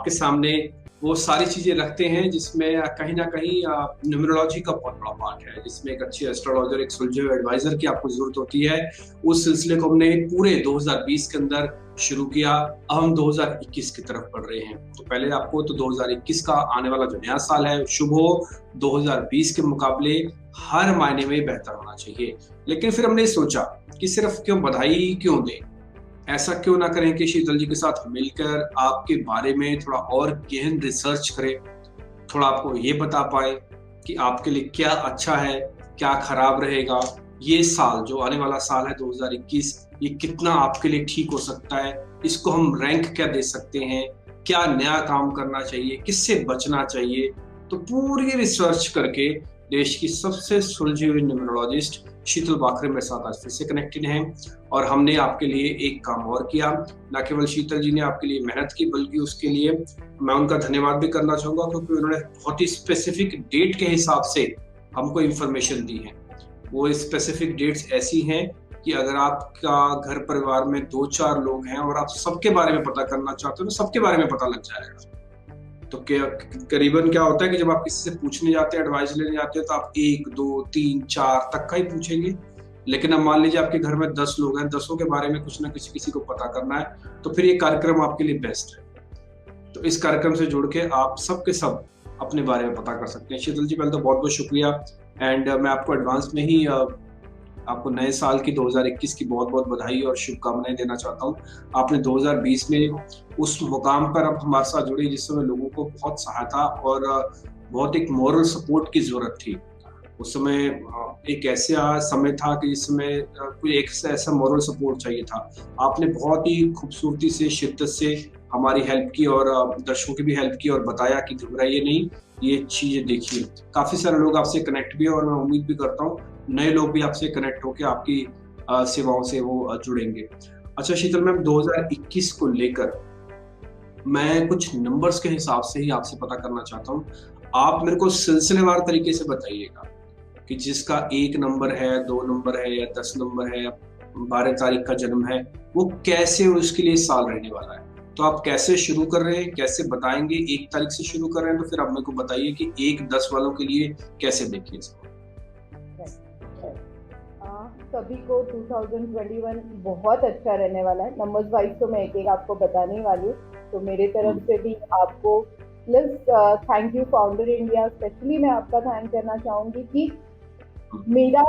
आपके सामने वो सारी चीजें रखते हैं जिसमें कहीं ना कहीं न्यूमरोलॉजी का बहुत बड़ा पार्ट है, जिसमें एक अच्छी एस्ट्रोलॉजर, एक सुलझे हुए एडवाइजर की आपको जरूरत होती है। उस सिलसिले को हमने पूरे 2020 के अंदर शुरू किया। अब हम 2021 की तरफ बढ़ रहे हैं। तो पहले आपको तो 2021 का आने वाला जो नया साल है शुभ हो, 2020 के मुकाबले हर मायने में बेहतर होना चाहिए। लेकिन फिर हमने सोचा कि सिर्फ क्यों बधाई क्यों दें, ऐसा क्यों ना करें कि शीतल जी के साथ मिलकर आपके बारे में थोड़ा और गहन रिसर्च करें, थोड़ा आपको ये बता पाए कि आपके लिए क्या अच्छा है, क्या खराब रहेगा। ये साल जो आने वाला साल है 2021, ये कितना आपके लिए ठीक हो सकता है, इसको हम रैंक क्या दे सकते हैं, क्या नया काम करना चाहिए, किससे बचना चाहिए। तो पूरी रिसर्च करके देश की सबसे सुलझी हुई न्यूमरोलॉजिस्ट शीतल बाखरे मेरे साथ आज फिर से कनेक्टेड हैं। और हमने आपके लिए एक काम और किया। न केवल शीतल जी ने आपके लिए मेहनत की, बल्कि उसके लिए मैं उनका धन्यवाद भी करना चाहूंगा, क्योंकि उन्होंने बहुत ही स्पेसिफिक डेट के हिसाब से हमको इंफॉर्मेशन दी है। वो स्पेसिफिक डेट्स ऐसी हैं कि अगर आपका घर परिवार में 2-4 लोग हैं और आप सबके बारे में पता करना चाहते हो तो सबके बारे में पता लग जाएगा। तो क्या करीबन क्या होता है कि जब आप किसी से पूछने जाते हैं, एडवाइस लेने जाते हैं, तो आप 1, 2, 3, 4 तक का ही पूछेंगे। लेकिन अब मान लीजिए आपके घर में 10 लोग हैं, 10 के बारे में कुछ ना कुछ किसी को पता करना है, तो फिर ये कार्यक्रम आपके लिए बेस्ट है। तो इस कार्यक्रम से जुड़ के आप सब के सब अपने बारे में पता कर सकते हैं। शीतल जी, पहले तो बहुत बहुत शुक्रिया। एंड मैं आपको एडवांस में ही आपको नए साल की 2021 की बहुत बहुत बधाई और शुभकामनाएं देना चाहता हूँ। आपने 2020 में उस मुकाम पर अब हमारे साथ जुड़े जिस समय लोगों को बहुत सहायता और बहुत एक मॉरल सपोर्ट की जरूरत थी। उस समय एक ऐसा समय था कि इस समय कोई एक ऐसा मॉरल सपोर्ट चाहिए था। आपने बहुत ही खूबसूरती से, शिद्दत से हमारी हेल्प की और दर्शकों की भी हेल्प की और बताया कि घबराइए नहीं, ये चीजें देखिए। काफी सारे लोग आपसे कनेक्ट भी है और मैं उम्मीद भी करता हूँ नए लोग भी आपसे कनेक्ट होकर आपकी सेवाओं से वो जुड़ेंगे। अच्छा शीतल मैम, 2021 को लेकर मैं कुछ नंबर्स के हिसाब से ही आपसे पता करना चाहता हूँ। आप मेरे को सिलसिलेवार तरीके से बताइएगा कि जिसका 1 नंबर है, 2 नंबर है या 10 नंबर है, 12 तारीख का जन्म है, वो कैसे उसके लिए साल रहने वाला है। तो आप कैसे शुरू कर रहे हैं, कैसे बताएंगे? 1 तारीख से शुरू कर रहे हैं तो फिर आप मेरे को बताइए कि 1-10 वालों के लिए कैसे देखिए इसको। सभी को 2021 बहुत अच्छा रहने वाला है। नंबर्स वाइज तो मैं एक एक आपको बताने वाली हूँ। तो मेरे तरफ से भी आपको plus thank you founder India, specially मैं आपका थैंक करना चाहूंगी कि मेरा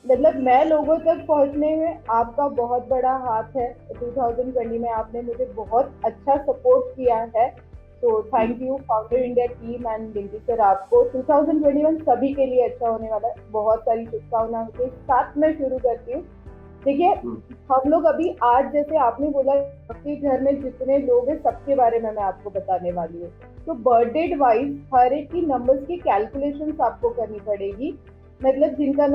मतलब मैं लोगों तक पहुंचने में आपका बहुत बड़ा हाथ है। 2020 में आपने मुझे बहुत अच्छा सपोर्ट किया है। तो thank you founder India team and Dimpy sir, आपको 2021 सभी के लिए अच्छा होने वाला है। बहुत सारी शुभकामनाओं के साथ मैं शुरू करती हूँ। देखिए, हम लोग अभी आज जैसे आपने बोला आपके घर में जितने लोग हैं सबके बारे में मैं आपको बताने वाली हूँ। तो बर्थडे वाइज हर एक की नंबर्स की कैलकुलेशंस आपको करनी पड़ेगी। मतलब जिनका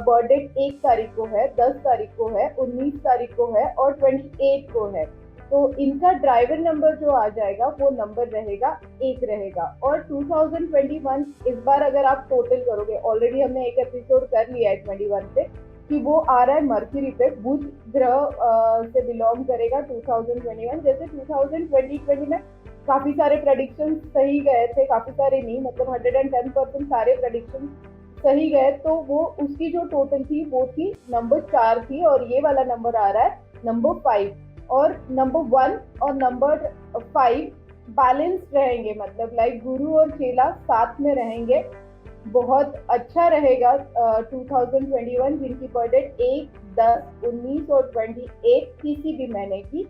बर्थडे 1 तारीख को है, 10 तारीख को है, 19 तारीख को है और 28 को है, तो इनका ड्राइवर नंबर जो आ जाएगा वो नंबर रहेगा 1 रहेगा। और 2021 इस बार अगर आप टोटल करोगे, ऑलरेडी हमने एक एपिसोड कर लिया है 21 पे कि वो आ रहा है मर्क्यूरी पे, बुध ग्रह से बिलोंग करेगा 2021। जैसे 2020 में काफी सारे प्रेडिक्शन सही गए थे, काफी सारे नहीं, मतलब 110% सारे प्रेडिक्शन सही गए। तो वो उसकी जो टोटल थी वो थी नंबर 4 थी, और ये वाला नंबर आ रहा है नंबर 5। और नंबर 1 और नंबर 5 बैलेंस्ड रहेंगे, मतलब लाइक गुरु और चेला साथ में रहेंगे। बहुत अच्छा रहेगा 2021 जिनकी बर्थडे 1, 10, 19 और 28 किसी भी महीने की।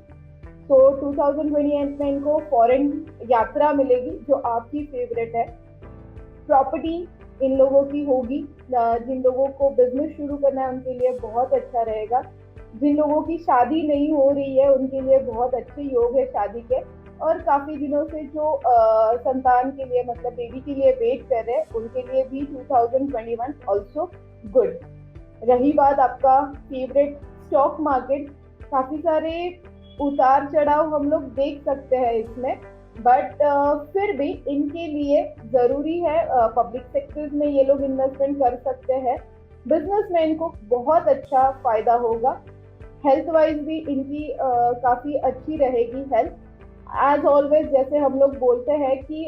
तो 2028 में इनको फॉरेन यात्रा मिलेगी जो आपकी फेवरेट है। प्रॉपर्टी इन लोगों की होगी। जिन लोगों को बिजनेस शुरू करना है उनके लिए बहुत अच्छा रहेगा। जिन लोगों की शादी नहीं हो रही है उनके लिए बहुत अच्छे योग है शादी के। और काफी दिनों से जो संतान के लिए, मतलब बेबी के लिए वेट कर रहे हैं, उनके लिए भी 2021 ऑल्सो गुड। रही बात आपका फेवरेट स्टॉक मार्केट, काफी सारे उतार चढ़ाव हम लोग देख सकते हैं इसमें, बट फिर भी इनके लिए जरूरी है पब्लिक सेक्टर्स में ये लोग इन्वेस्टमेंट कर सकते हैं। बिजनेस में इनको बहुत अच्छा फायदा होगा। हेल्थ वाइज भी इनकी काफी अच्छी रहेगी हेल्थ। एज ऑलवेज जैसे हम लोग बोलते हैं कि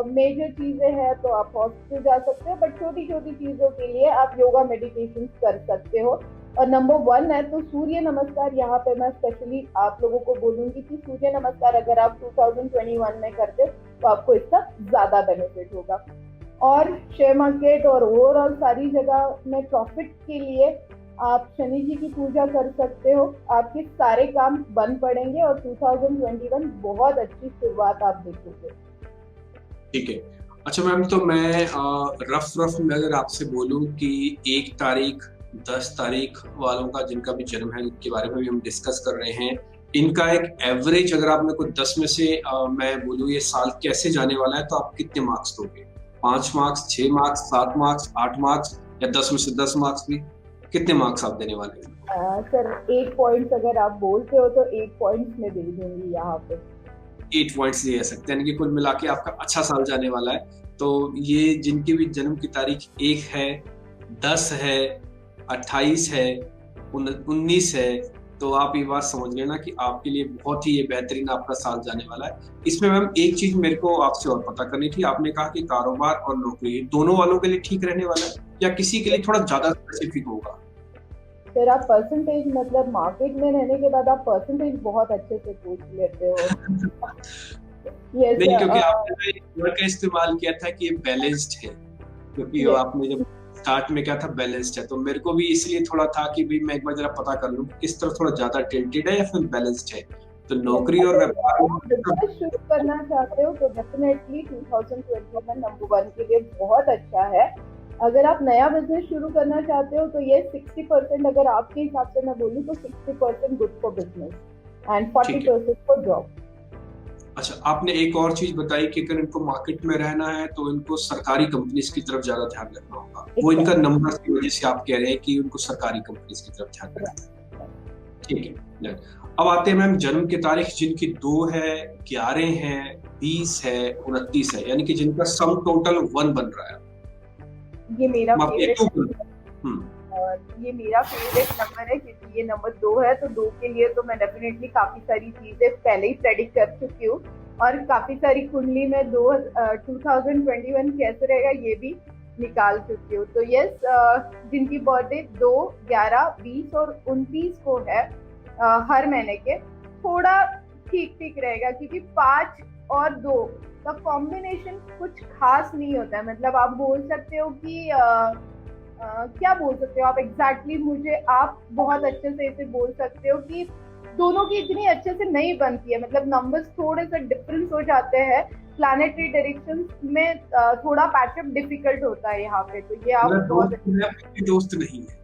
मेजर चीजें हैं तो आप हॉस्पिटल जा सकते हो, बट छोटी छोटी चीजों के लिए आप योगा मेडिटेशन कर सकते हो। और नंबर वन है तो सूर्य नमस्कार। यहाँ पे मैं स्पेशली आप लोगों को बोलूंगी कि सूर्य नमस्कार अगर आप 2021 में करते हो तो आपको इसका ज्यादा बेनिफिट होगा। और शेयर मार्केट और ओवरऑल सारी जगह में प्रॉफिट के लिए आप शनि जी की पूजा कर सकते हो, आपके सारे काम बन पड़ेंगे और 2021 बहुत अच्छी शुरुआत आप देखोगे। ठीक है। अच्छा मैम, तो मैं रफ रफ में अगर आपसे बोलूं कि 1 तारीख 10 तारीख वालों का जिनका भी जन्म है, इनके बारे में भी हम डिस्कस कर रहे हैं, इनका एक एवरेज अगर आप मेरे को 10 में से मैं बोलूं ये साल कैसे जाने वाला है, तो आप कितने मार्क्स दोगे? 5 मार्क्स, 6 मार्क्स, 7 मार्क्स, 8 मार्क्स, या 10 में से 10 मार्क्स भी? कितने मार्क्स आप देने वाले हैं? सर 8 पॉइंट्स अगर आप बोलते हो तो 8 पॉइंट्स में दे दूंगी यहाँ पे। 8 पॉइंट्स दे सकते हैं, यानी कि कुल मिला के आपका अच्छा साल जाने वाला है। तो ये जिनकी भी जन्म की तारीख 1 है, 10 है, 28 है, 19 है, तो आप ये बात समझ लेना कि आपके लिए बहुत ही ये बेहतरीन आपका साल जाने वाला है। इसमें मैम एक चीज मेरे को आपसे और पता करनी थी। आपने कहा कि कारोबार और नौकरी दोनों वालों के लिए ठीक रहने वाला है, या किसी के लिए थोड़ा ज्यादा स्पेसिफिक होगा? फिर आप परसेंटेज, मतलब मार्केट में रहने के बाद आप परसेंटेज बहुत अच्छे से पूछ लेते हो। यस नहीं, क्योंकि आपने एक वर्ड का इस्तेमाल किया था कि ये बैलेंस्ड है, क्योंकि आपने जब स्टार्ट में क्या था, बैलेंस्ड है, तो मेरे को भी इसलिए थोड़ा था कि भाई मैं एक बार जरा पता कर लूं किस तरफ थोड़ा ज्यादा टिल्टेड है या फिर बैलेंस्ड है। तो नौकरी और व्यापार बिजनेस शुरू करना चाहते हो तो डेफिनेटली 2021 नंबर 1 के लिए बहुत अच्छा है। अगर आप नया बिजनेस शुरू करना चाहते हो तो ये 60% अगर आपके हिसाब से मैं बोलूँ तो 60% good for business and 40% for job. अच्छा, आपने एक और चीज बताई कि अगर इनको मार्केट में रहना है तो इनको सरकारी कंपनीज की तरफ ज्यादा ध्यान रखना होगा। वो इनका नंबर की वजह से आप कह रहे हैं कि उनको सरकारी कंपनीज की तरफ ध्यान रखना है। ठीक है। अब आते हैं मैम जन्म की तारीख जिनकी 2 है, 11 है, 20 है, 29 है, यानी कि जिनका सम टोटल 1 बन रहा है। ये मेरा ये मेरा फेवरेट नंबर है क्योंकि ये नंबर 2 है। तो 2 के लिए तो मैं डेफिनेटली काफी सारी चीजें पहले ही प्रेडिक्ट कर चुकी हूँ और काफी सारी कुंडली में 2021 कैसे रहेगा ये भी निकाल चुकी हूँ। तो यस, जिनकी बर्थडे 2, 11, 20 और 29 को है, हर महीने के थोड़ा ठीक ठीक रहेगा क्योंकि 5 और 2 का कॉम्बिनेशन कुछ खास नहीं होता है। मतलब आप बोल सकते हो कि क्या बोल सकते हो आप एग्जैक्टली मुझे आप बहुत अच्छे से इसे बोल सकते हो कि दोनों की इतनी अच्छे से नहीं बनती है। मतलब नंबर्स थोड़े से डिफरेंस हो जाते हैं, प्लैनेटरी डायरेक्शन में थोड़ा पैचअप डिफिकल्ट होता है यहाँ पे। तो ये आप बहुत दोस्त नहीं है।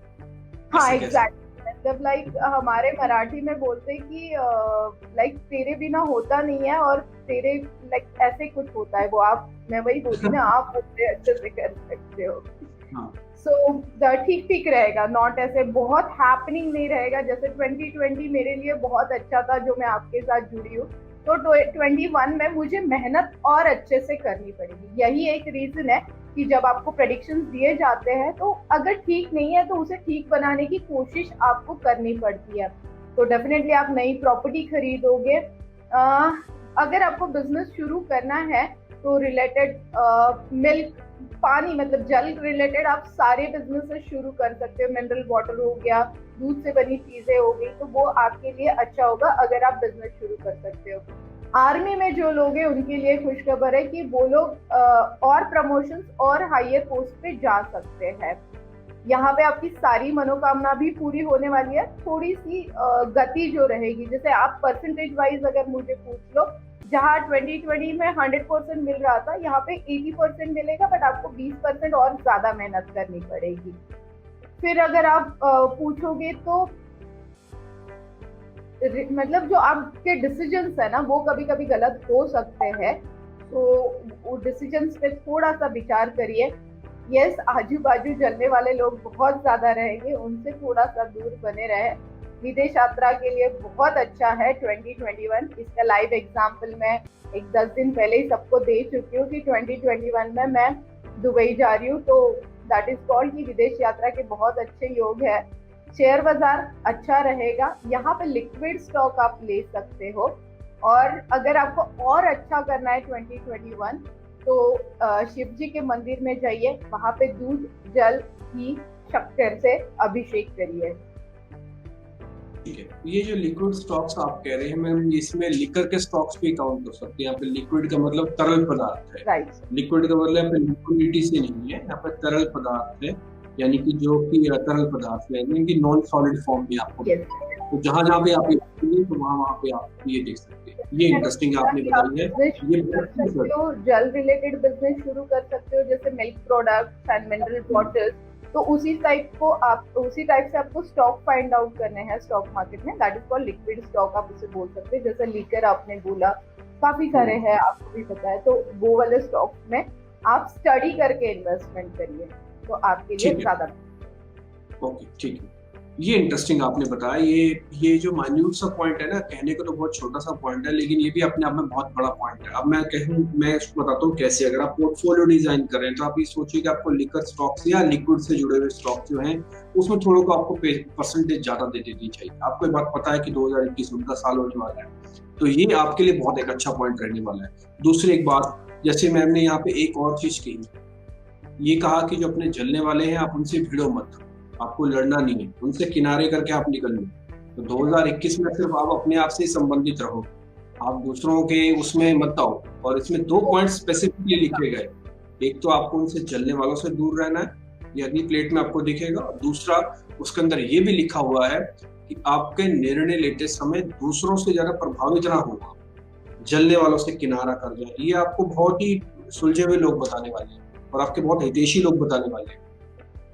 हाँ एग्जैक्टली, मतलब लाइक हमारे मराठी में बोलते हैं कि लाइक तेरे बिना होता नहीं है और तेरे लाइक ऐसे कुछ होता है। वो आप, मैं वही बोलती ना, आप उससे अच्छे से कर सकते हो। सो ठीक ठीक रहेगा, नॉट ऐसे बहुत हैपनिंग नहीं रहेगा। जैसे 2020 मेरे लिए बहुत अच्छा था जो मैं आपके साथ जुड़ी हूँ, तो 21 में मुझे मेहनत और अच्छे से करनी पड़ेगी। यही एक रीजन है कि जब आपको प्रेडिक्शंस दिए जाते हैं तो अगर ठीक नहीं है तो उसे ठीक बनाने की कोशिश आपको करनी पड़ती है। तो डेफिनेटली आप नई प्रॉपर्टी खरीदोगे। अगर आपको बिजनेस शुरू करना है तो रिलेटेड मिल्क, पानी मतलब जल रिलेटेड आप सारे बिजनेसेस शुरू कर सकते हो। मिनरल वाटर हो गया, दूध से बनी चीजें हो गई, तो वो आपके लिए अच्छा होगा अगर आप बिजनेस शुरू कर सकते हो। आर्मी में जो लोग हैं उनके लिए खुशखबर है कि वो लोग और प्रमोशंस और हायर पोस्ट पे जा सकते हैं। यहाँ पे आपकी सारी मनोकामना भी पूरी होने वाली है। थोड़ी सी गति जो रहेगी, जैसे आप परसेंटेज वाइज अगर मुझे पूछ लो, जहाँ 2020 में 100% मिल रहा था, यहाँ पे 80% मिलेगा, बट आपको 20% और ज्यादा मेहनत करनी पड़ेगी। फिर अगर आप पूछोगे तो मतलब जो आपके डिसीजंस है ना वो कभी कभी गलत हो सकते हैं, तो वो डिसीजंस पे थोड़ा सा विचार करिए। यस, आजू बाजू जलने वाले लोग बहुत ज्यादा रहेंगे, उनसे थोड़ा सा दूर बने रहे। विदेश यात्रा के लिए बहुत अच्छा है 2021। इसका लाइव एग्जाम्पल मैं एक 10 दिन पहले ही सबको दे चुकी हूँ कि 2021 में मैं दुबई जा रही हूँ। तो दैट इज कॉल्ड कि विदेश यात्रा के बहुत अच्छे योग है। शेयर बाजार अच्छा रहेगा, यहाँ पे लिक्विड स्टॉक आप ले सकते हो। और अगर आपको और अच्छा करना है 2021, तो शिव जी के मंदिर में जाइए, वहां पे दूध, जल, घी, शक्कर से अभिषेक करिए। ठीक है, ये जो लिक्विड स्टॉक्स आप कह रहे हैं मैम, इसमें लिकर के स्टॉक्स भी काउंट कर सकते हैं। यहाँ पे लिक्विड का मतलब तरल पदार्थ है। राइट। लिक्विड का मतलब यहाँ पे लिक्विडिटी से नहीं है, यहाँ पे तरल पदार्थ है, यानी कि जो कि तरल पदार्थ है, यानी कि नॉन सॉलिड फॉर्म में आपको यस। मिलता है। तो जहां जहाँ पे आप ये देखेंगे, तो वहां वहां पे आप ये देख सकते हैं। ये इंटरेस्टिंग आपने आप बताई है। बिजनेस ये शुरू कर बहुत ही सकते हो, जल रिलेटेड बिजनेस शुरू कर सकते हो, जैसे milk products and mineral waters. तो उसी टाइप से आपको स्टॉक फाइंड आउट करने हैं स्टॉक मार्केट में, that is called liquid stock, आप उसे बोल सकते हैं। जैसे लीकर आपने बोला, काफी सारे हैं, आपको भी पता है। तो वो वाले स्टॉक में आप स्टडी करके इन्वेस्टमेंट करिए, तो आपके लिए ठीक है। ज्यादा। ओके, ठीक है, ये इंटरेस्टिंग आपने बताया। ये जो माइन्यूट सा पॉइंट है ना, कहने को तो बहुत छोटा सा पॉइंट है, लेकिन ये भी अपने आप में बहुत बड़ा पॉइंट है। अब मैं इसको बताता हूँ कैसे। अगर आप पोर्टफोलियो डिजाइन कर रहे हैं, तो आप ये सोचिए कि आपको लिक्विड स्टॉक्स या लिक्विड से जुड़े हुए स्टॉक जो हैं, उसमें थोड़ा को आपको परसेंटेज ज्यादा दे देनी चाहिए। आपको ये बात पता है कि 2021 उनका साल होने वाला है, तो ये आपके लिए बहुत एक अच्छा पॉइंट रहने वाला है। दूसरी एक बात, जैसे मैम ने यहाँ पे एक और चीज कही, ये कहा कि जो अपने जलने वाले हैं, आप उनसे भिड़ो मत, आपको लड़ना नहीं है, उनसे किनारे करके आप निकल लो। तो 2021 में सिर्फ आप अपने आप से ही संबंधित रहो, आप दूसरों के उसमें मत आओ। और इसमें 2 पॉइंट स्पेसिफिकली लिखे गए। एक तो आपको उनसे जलने वालों से दूर रहना है, ये अगली प्लेट में आपको दिखेगा। और दूसरा, उसके अंदर ये भी लिखा हुआ है कि आपके निर्णय लेते समय दूसरों से ज्यादा प्रभावित ना होगा, जलने वालों से किनारा कर जाए। ये आपको बहुत ही सुलझे हुए लोग बताने वाले हैं, और आपके बहुत हितैषी लोग बताने वाले हैं।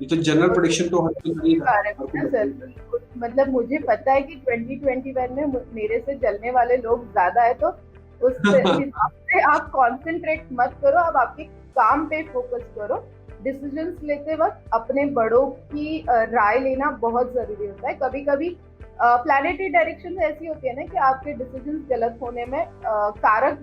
ये तो जनरल प्रेडिक्शन तो हर कोई नहीं था, हर कोई सर, बताएगा। मतलब मुझे पता है कि 2021 में मेरे से जलने वाले लोग ज्यादा है, तो उस हिसाब से आप कंसंट्रेट मत करो, अब आपके काम पे फोकस करो। डिसीजंस लेते वक्त अपने बड़ों की राय लेना बहुत जरूरी होता है। कभी कभी प्लैनेटरी डायरेक्शन ऐसी होती है ना कि आपके डिसीजंस गलत होने में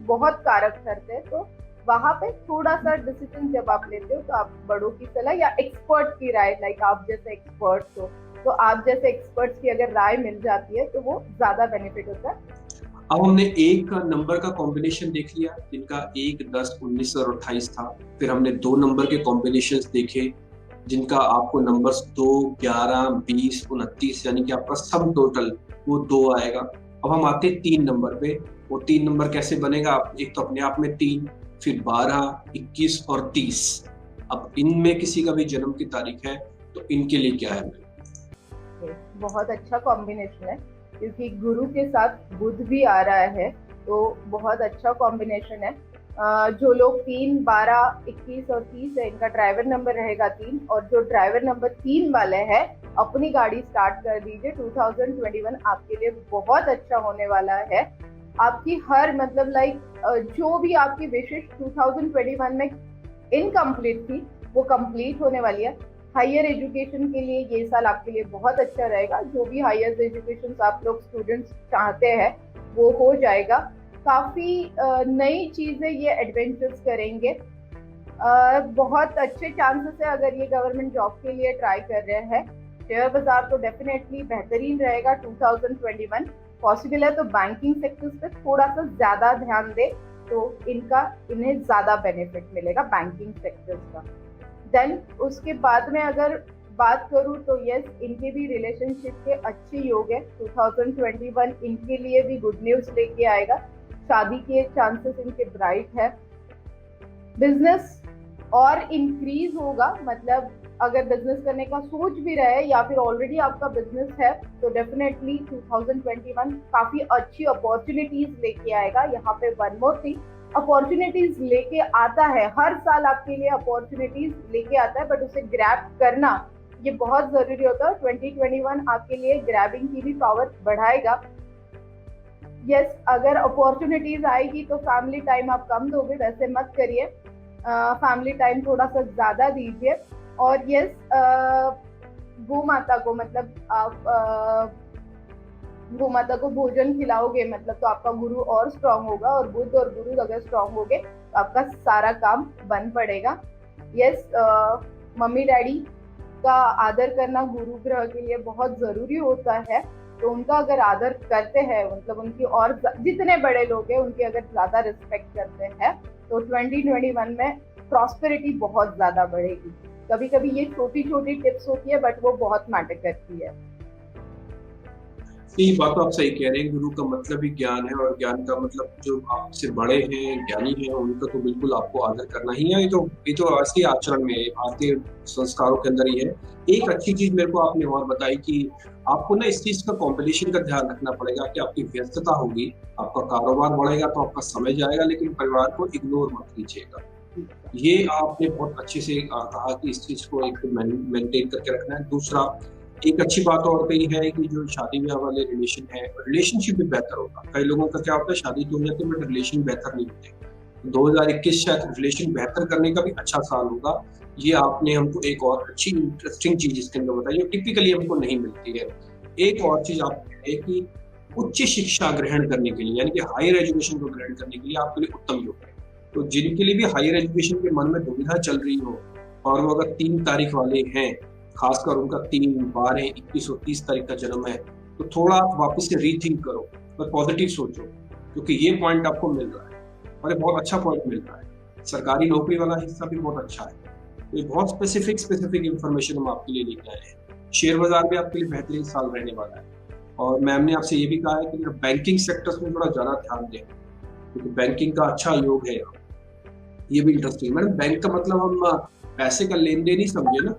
बहुत कारक ठहरते हैं। तो वहां पे थोड़ा सा डिसीजन जब आप लेते हो, तो आप बड़ों की सलाह या एक्सपर्ट की राय, लाइक आप जैसे एक्सपर्ट्स हो, तो आप जैसे एक्सपर्ट्स की अगर राय मिल जाती है, तो वो ज्यादा बेनिफिट होता है। अब हमने एक नंबर का कॉम्बिनेशन देख लिया, जिनका 1, 10, 19 और 28 था। फिर हमने 2 नंबर के कॉम्बिनेशंस देखे, जिनका आपको नंबर्स 2, 11, 20, 29, यानी कि आपका सब टोटल वो 2 आएगा। अब हम आते हैं 3 नंबर पे। वो 3 नंबर कैसे बनेगा? एक तो अपने आप में 3, फिर 12, 21 और 30। अब इनमें किसी का भी जन्म की तारीख है, तो इनके लिए क्या है? बहुत अच्छा कॉम्बिनेशन है, क्योंकि गुरु के साथ बुध भी आ रहा है, तो बहुत अच्छा कॉम्बिनेशन है। जो लोग 3, 12, 21 और 30 है, इनका ड्राइवर नंबर रहेगा 3। और जो ड्राइवर नंबर 3 वाले हैं, अपनी गाड़ी स्टार्ट कर दीजिए। 2021 आपके लिए बहुत अच्छा होने वाला है। आपकी हर मतलब जो भी आपकी विशेष 2021 में इनकम्प्लीट थी, वो कंप्लीट होने वाली है। हायर एजुकेशन के लिए ये साल आपके लिए बहुत अच्छा रहेगा। जो भी हायर एजुकेशन आप लोग स्टूडेंट्स चाहते हैं, वो हो जाएगा। काफी नई चीजें ये एडवेंचर्स करेंगे। बहुत अच्छे चांसेस है अगर ये गवर्नमेंट जॉब के लिए ट्राई कर रहे हैं। शेयर बाजार तो डेफिनेटली बेहतरीन रहेगा 2021। पॉसिबल है तो बैंकिंग सेक्टर्स पे थोड़ा सा ज्यादा ध्यान दे, तो इन्हें ज्यादा बेनिफिट मिलेगा बैंकिंग सेक्टर्स का। देन उसके बाद में अगर बात करूं, तो यस, इनके भी रिलेशनशिप के अच्छे योग है। 2021 इनके लिए भी गुड न्यूज लेके आएगा। शादी के चांसेस इनके ब्राइट है। बिजनेस और इंक्रीज होगा, मतलब अगर बिजनेस करने का सोच भी रहे या फिर ऑलरेडी आपका बिजनेस है, तो डेफिनेटली 2021 काफी अच्छी अपॉर्चुनिटीज लेके आएगा। यहाँ पे वन मोर थिंग, अपॉर्चुनिटीज लेके आता है, हर साल आपके लिए अपॉर्चुनिटीज लेके आता है, बट उसे ग्रैब करना ये बहुत जरूरी होता है। 2021 आपके लिए ग्रैबिंग की भी पावर बढ़ाएगा। यस, अगर अपॉर्चुनिटीज आएगी तो फैमिली टाइम आप कम दोगे, वैसे मत करिए, फैमिली टाइम थोड़ा सा ज्यादा दीजिए। और यस, गौ माता को, मतलब आप गौ माता को भोजन खिलाओगे, मतलब तो आपका गुरु और स्ट्रांग होगा। और बुध और गुरु अगर स्ट्रांग होगे, तो आपका सारा काम बन पड़ेगा। यस, मम्मी डैडी का आदर करना गुरु ग्रह के लिए बहुत जरूरी होता है। तो उनका अगर आदर करते हैं, मतलब उनकी और जितने बड़े लोग हैं उनकी अगर ज्यादा रिस्पेक्ट करते हैं तो 2021 में प्रॉस्पेरिटी बहुत ज्यादा बढ़ेगी। कभी कभी ये छोटी छोटी टिप्स होती है बट वो बहुत मैटर करती है। ये बात तो आप सही कह रहे हैं, गुरु का मतलब ही ज्ञान है, और ज्ञान का मतलब जो आपसे बड़े हैं, ज्ञानी हैं, उनका तो बिल्कुल आपको आदर करना ही है। ये तो असली आचरण में है, भारतीय संस्कारों के अंदर ही है। एक अच्छी चीज मेरे को आपने और बताई कि आपको ना इस चीज का कॉम्पिटिशन का ध्यान रखना पड़ेगा कि आपकी व्यस्तता होगी, आपका कारोबार बढ़ेगा तो आपका समय जाएगा, लेकिन परिवार को इग्नोर मत कीजिएगा। ये आपने बहुत अच्छे से कहा कि इस चीज को एक मेंटेन करके रखना है। दूसरा, एक अच्छी बात और कही है कि जो शादी ब्याह वाले रिलेशनशिप भी बेहतर होगा। कई लोगों का क्या होता है, शादी तो हो जाती है बट रिलेशन बेहतर नहीं होते। 2021 शायद रिलेशन बेहतर करने का भी अच्छा साल होगा। ये आपने हमको एक और अच्छी इंटरेस्टिंग चीज इसके अंदर बताई जो टिपिकली हमको नहीं मिलती है। एक और चीज आप है कि उच्च शिक्षा ग्रहण करने के लिए, यानी कि हायर एजुकेशन को ग्रहण करने के लिए आपके लिए उत्तम योग है। तो जिनके लिए भी हायर एजुकेशन के मन में दुविधा चल रही हो और वो अगर 3 तारीख वाले हैं, खासकर उनका 3, 12, 21 और 30 तारीख का जन्म है, तो थोड़ा वापस से रीथिंक करो और पॉजिटिव सोचो, क्योंकि ये पॉइंट आपको मिल रहा है और ये बहुत अच्छा पॉइंट मिल रहा है। सरकारी नौकरी वाला हिस्सा भी बहुत अच्छा है। तो ये बहुत स्पेसिफिक इंफॉर्मेशन हम आपके लिए लेके आए हैं। शेयर बाजार भी आपके लिए बेहतरीन साल रहने वाला है। और मैम ने आपसे ये भी कहा है कि बैंकिंग सेक्टर्स में थोड़ा ज्यादा ध्यान दें, क्योंकि बैंकिंग का अच्छा योग है। ये भी इंटरेस्टिंग। मैडम, बैंक का मतलब हम पैसे का लेन देन ही समझे ना,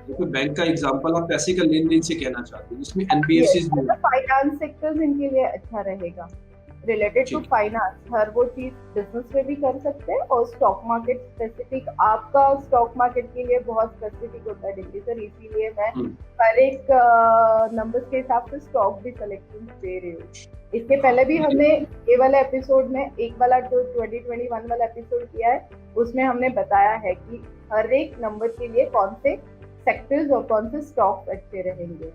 तो बैंक का एग्जांपल आप पैसे का लेन देन से कहना चाहते हैं, जिसमें एनबीएफसीज भी फाइनेंस सेक्टर इनके लिए अच्छा रहेगा, रिलेटेड टू फाइनेंस। हर वो चीज बिजनेस में भी कर सकते हैं और स्टॉक मार्केट स्पेसिफिक, आपका स्टॉक मार्केट के लिए बहुत स्पेसिफिक होता है डिग्री सर, इसीलिए मैं हर एक नंबर्स के हिसाब से स्टॉक भी सिलेक्शन दे रही हूँ। इसके पहले भी हमने ये वाला एपिसोड में, एक वाला जो 2021 वाला एपिसोड किया है, उसमें हमने बताया है कि हर एक नंबर के लिए कौन से सेक्टर्स और कौन से स्टॉक्स अच्छे रहेंगे।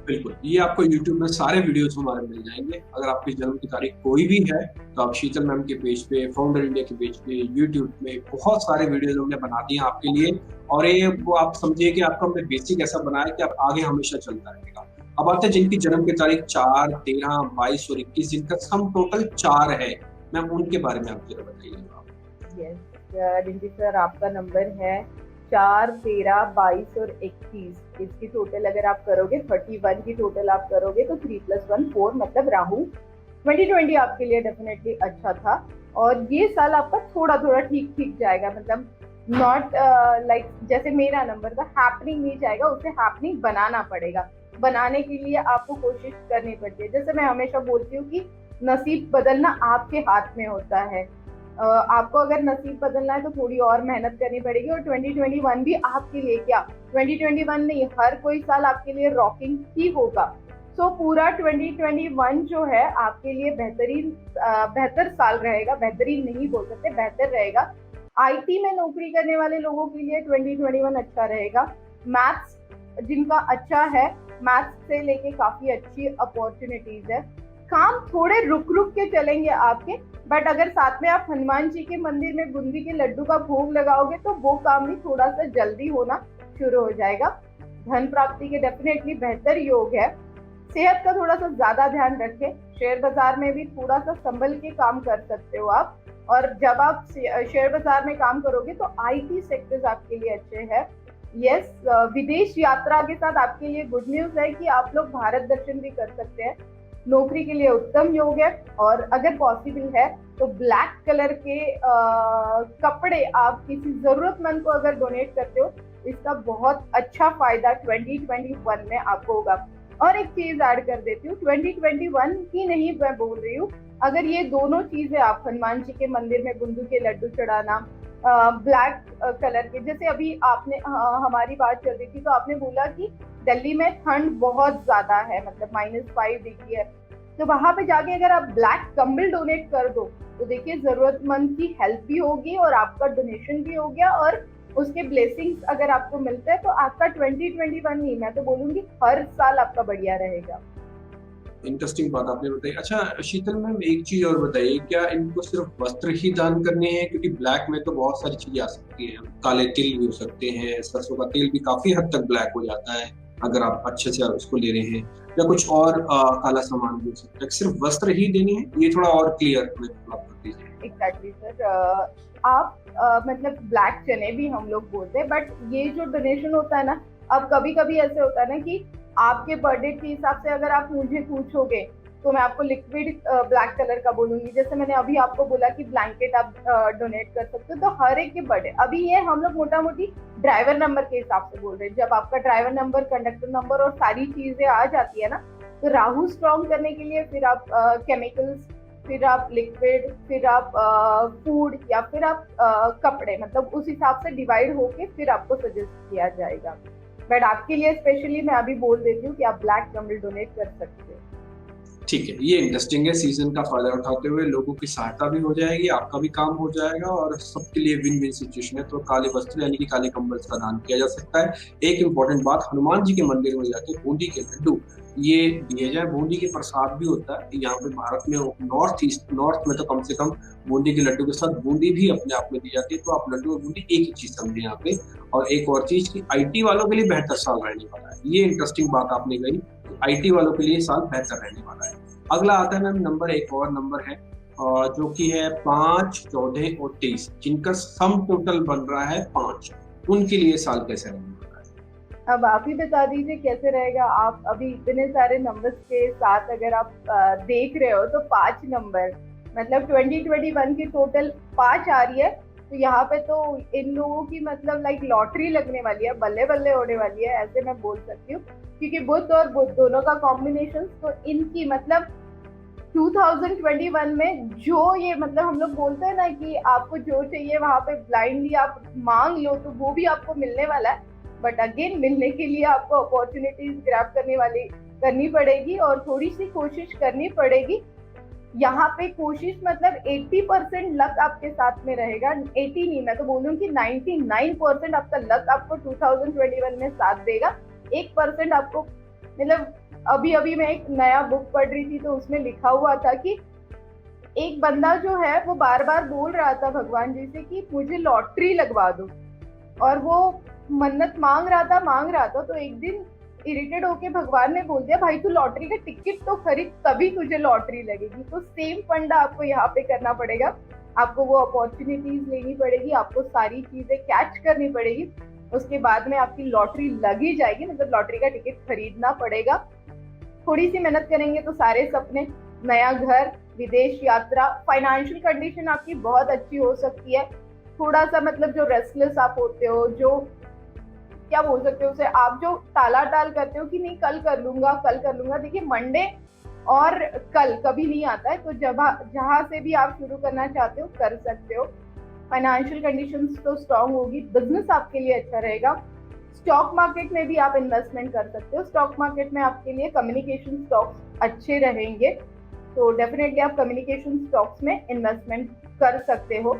बिल्कुल, ये आपको YouTube में सारे वीडियोस हमारे मिल जाएंगे। अगर आपकी जन्म की तारीख कोई भी है तो आप शीतल मैम के पेज पे, फाउंडर इंडिया के पेज पे, YouTube में बहुत सारे वीडियोस हमने बना दिए आपके लिए। और ये वो आप समझिए कि आपका हमने बेसिक ऐसा बनाया कि आप आगे हमेशा चलता रहेगा। अब आते हैं जिनकी जन्म की तारीख 4, 13, 22 और 21, जिनका सम टोटल 4 है, मैम उनके बारे में आप जरा बताइए। यस रिंकी सर, आपका नंबर है 4, 13, 22 और 21। इसकी टोटल अगर आप करोगे 31 की टोटल आप करोगे तो 3 + 1 4, मतलब राहु 2020 आपके लिए डेफिनेटली अच्छा था। और ये साल आपका थोड़ा थोड़ा ठीक जाएगा, मतलब नॉट लाइक जैसे मेरा नंबर था हैपनिंग नहीं जाएगा, उसे हैपनिंग बनाना पड़ेगा। बनाने के लिए आपको कोशिश करनी पड़ती है। जैसे मैं हमेशा बोलती हूँ कि नसीब बदलना आपके हाथ में होता है। आपको अगर नसीब बदलना है तो थोड़ी और मेहनत करनी पड़ेगी। और 2021 भी आपके लिए, क्या 2021 नहीं, हर कोई साल आपके लिए रॉकिंग ही होगा। सो पूरा 2021 जो है आपके लिए बेहतर साल रहेगा। बेहतरीन नहीं बोल सकते, बेहतर रहेगा। आईटी में नौकरी करने वाले लोगों के लिए 2021 अच्छा रहेगा। मैथ्स जिनका अच्छा है, मैथ्स से लेके काफी अच्छी अपॉर्चुनिटीज है। काम थोड़े रुक के चलेंगे आपके, बट अगर साथ में आप हनुमान जी के मंदिर में बूंदी के लड्डू का भोग लगाओगे तो वो काम भी थोड़ा सा जल्दी होना शुरू हो जाएगा। धन प्राप्ति के डेफिनेटली बेहतर योग है। सेहत का थोड़ा सा ज्यादा ध्यान रखें। शेयर बाजार में भी थोड़ा सा संभल के काम कर सकते हो आप। और जब आप शेयर बाजार में काम करोगे तो आईटी सेक्टर्स आपके लिए अच्छे हैं। यस, विदेश यात्रा के साथ आपके लिए गुड न्यूज है कि आप लोग भारत दर्शन भी कर सकते हैं। नौकरी के लिए उत्तम योग है। और अगर पॉसिबल है तो ब्लैक कलर के कपड़े आप किसी जरूरतमंद को अगर डोनेट करते हो, इसका बहुत अच्छा फायदा 2021 में आपको होगा। और एक चीज ऐड कर देती हूँ, 2021 की नहीं मैं बोल रही हूँ, अगर ये दोनों चीजें आप हनुमान जी के मंदिर में बुंदू के लड्डू चढ़ाना, ब्लैक कलर के, जैसे अभी आपने हमारी बात चल रही थी तो आपने बोला कि दिल्ली में ठंड बहुत ज्यादा है, मतलब -5 डिग्री है, तो वहां पे जाके अगर आप ब्लैक कंबल डोनेट कर दो तो देखिए जरूरतमंद की हेल्प भी होगी और आपका डोनेशन भी हो गया और उसके ब्लेसिंग्स अगर आपको मिलते हैं तो आपका 2021 नहीं, मैं तो बोलूंगी हर साल आपका बढ़िया रहेगा। इंटरेस्टिंग बात आपने बताई। अच्छा शीतल मैम, एक चीज और बताइए, क्या इनको सिर्फ वस्त्र ही दान करने हैं? क्योंकि ब्लैक में तो बहुत सारी चीजें आ सकती हैं, काले तिल भी हो सकते हैं, सरसों का तेल भी काफी हद तक ब्लैक हो जाता है, अगर आप अच्छे से उसको ले रहे हैं, या कुछ और काला सामान भी हो सकता है, सिर्फ वस्त्र ही देने हैं, ये थोड़ा और क्लियर हमें आप कर दीजिए। Exactly sir. आप मतलब ब्लैक चने भी हम लोग बोलते हैं, बट ये जो डोनेशन होता है ना, अब कभी कभी ऐसे होता है ना कि आपके बजट के हिसाब से अगर आप मुझे पूछोगे तो मैं आपको लिक्विड ब्लैक कलर का बोलूंगी। जैसे मैंने अभी आपको बोला कि ब्लैंकेट आप डोनेट कर सकते हो, तो हर एक के बजट, अभी ये हम लोग मोटा मोटी ड्राइवर नंबर के हिसाब से बोल रहे हैं। जब आपका ड्राइवर नंबर, कंडक्टर नंबर और सारी चीजें आ जाती है ना, तो राहु स्ट्रॉन्ग करने के लिए फिर आप केमिकल्स, फिर आप लिक्विड, फिर आप फूड, या फिर आप कपड़े, मतलब उस हिसाब से डिवाइड होके फिर आपको सजेस्ट किया जाएगा। बट आपके लिए स्पेशली मैं अभी बोल देती हूँ कि आप ब्लैक कमल डोनेट कर सकते हो। ठीक है, ये इंटरेस्टिंग है। सीजन का फायदा उठाते हुए लोगों की सहायता भी हो जाएगी, आपका भी काम हो जाएगा, और सबके लिए विन विन सिचुएशन है। तो काले वस्त्र यानी कि काले कंबल का दान किया जा सकता है। एक इंपॉर्टेंट बात, हनुमान जी के मंदिर में जाके बूंदी के लड्डू ये दिए जाए। बूंदी के प्रसाद भी होता है यहाँ पे भारत में, नॉर्थ में तो कम से कम बूंदी के लड्डू के साथ बूंदी भी अपने आप में दी जाती है। तो आप लड्डू और बूंदी एक ही चीज समझे यहाँ पे। और एक और चीज की आईटी वालों के लिए बेहतर साल रहने वाला है। ये इंटरेस्टिंग बात आपने कही, आईटी वालों के लिए साल बेहतर रहने वाला है। अगला आता है मैम नंबर, एक और नंबर है जो कि है 5, 14 और 23, जिनका सम टोटल बन रहा है 5। उनके लिए साल कैसे रहने वाला है? अब आप ही बता दीजिए कैसे रहेगा। आप अभी इतने सारे नंबर्स के साथ अगर आप देख रहे हो, तो 5 नंबर मतलब 2021 की टोटल 5 आ रही है। तो यहाँ पे तो इन लोगों की मतलब लाइक लॉटरी लगने वाली है, बल्ले बल्ले होने वाली है, ऐसे मैं बोल सकती हूँ। क्योंकि बुध और बुध दोनों का कॉम्बिनेशन, तो इनकी मतलब 2021 में जो ये मतलब हम लोग बोलते हैं ना कि आपको जो चाहिए वहां पे ब्लाइंडली आप मांग लो, तो वो भी आपको मिलने वाला है। बट अगेन मिलने के लिए आपको अपॉर्चुनिटीज ग्रैब करनी पड़ेगी और थोड़ी सी कोशिश करनी पड़ेगी। यहाँ पे कोशिश मतलब 80% लक आपके साथ में रहेगा। 80 नहीं, मैं तो बोलूँ कि 99% आपका लक आपको 2021 में साथ देगा। 1% आपको मतलब, अभी अभी मैं एक नया बुक पढ़ रही थी, तो उसमें लिखा हुआ था कि एक बंदा जो है वो बार बार बोल रहा था भगवान जी से कि मुझे लॉटरी लगवा दो, और वो मन्नत मांग रहा था। तो एक दिन इरिटेट होके भगवान ने बोल दिया, भाई तू लॉटरी का टिकट तो खरीद, तभी तुझे लॉटरी लगेगी। तो सेम फंडा आपको यहाँ पे करना पड़ेगा। आपको वो अपॉर्चुनिटीज लेनी पड़ेगी, आपको सारी चीजें कैच करनी पड़ेगी, उसके बाद में आपकी लॉटरी लगी जाएगी, मतलब लॉटरी का टिकट खरीदना पड़ेगा। थोड़ी सी मेहनत करेंगे तो सारे सपने, नया घर, विदेश यात्रा, फाइनेंशियल कंडीशन आपकी बहुत अच्छी हो सकती है। थोड़ा सा मतलब जो रेस्टलेस आप होते हो, जो क्या बोल सकते हो उसे, आप जो टाला टाल करते हो कि नहीं कल कर लूंगा, देखिए मंडे और कल कभी नहीं आता है। तो जहां से भी आप शुरू करना चाहते हो कर सकते हो। फाइनेंशियल कंडीशंस तो स्ट्रांग होगी, बिजनेस आपके लिए अच्छा रहेगा। स्टॉक मार्केट में भी आप इन्वेस्टमेंट कर सकते हो। स्टॉक मार्केट में आपके लिए कम्युनिकेशन स्टॉक्स अच्छे रहेंगे, तो डेफिनेटली आप कम्युनिकेशन स्टॉक्स में इन्वेस्टमेंट कर सकते हो।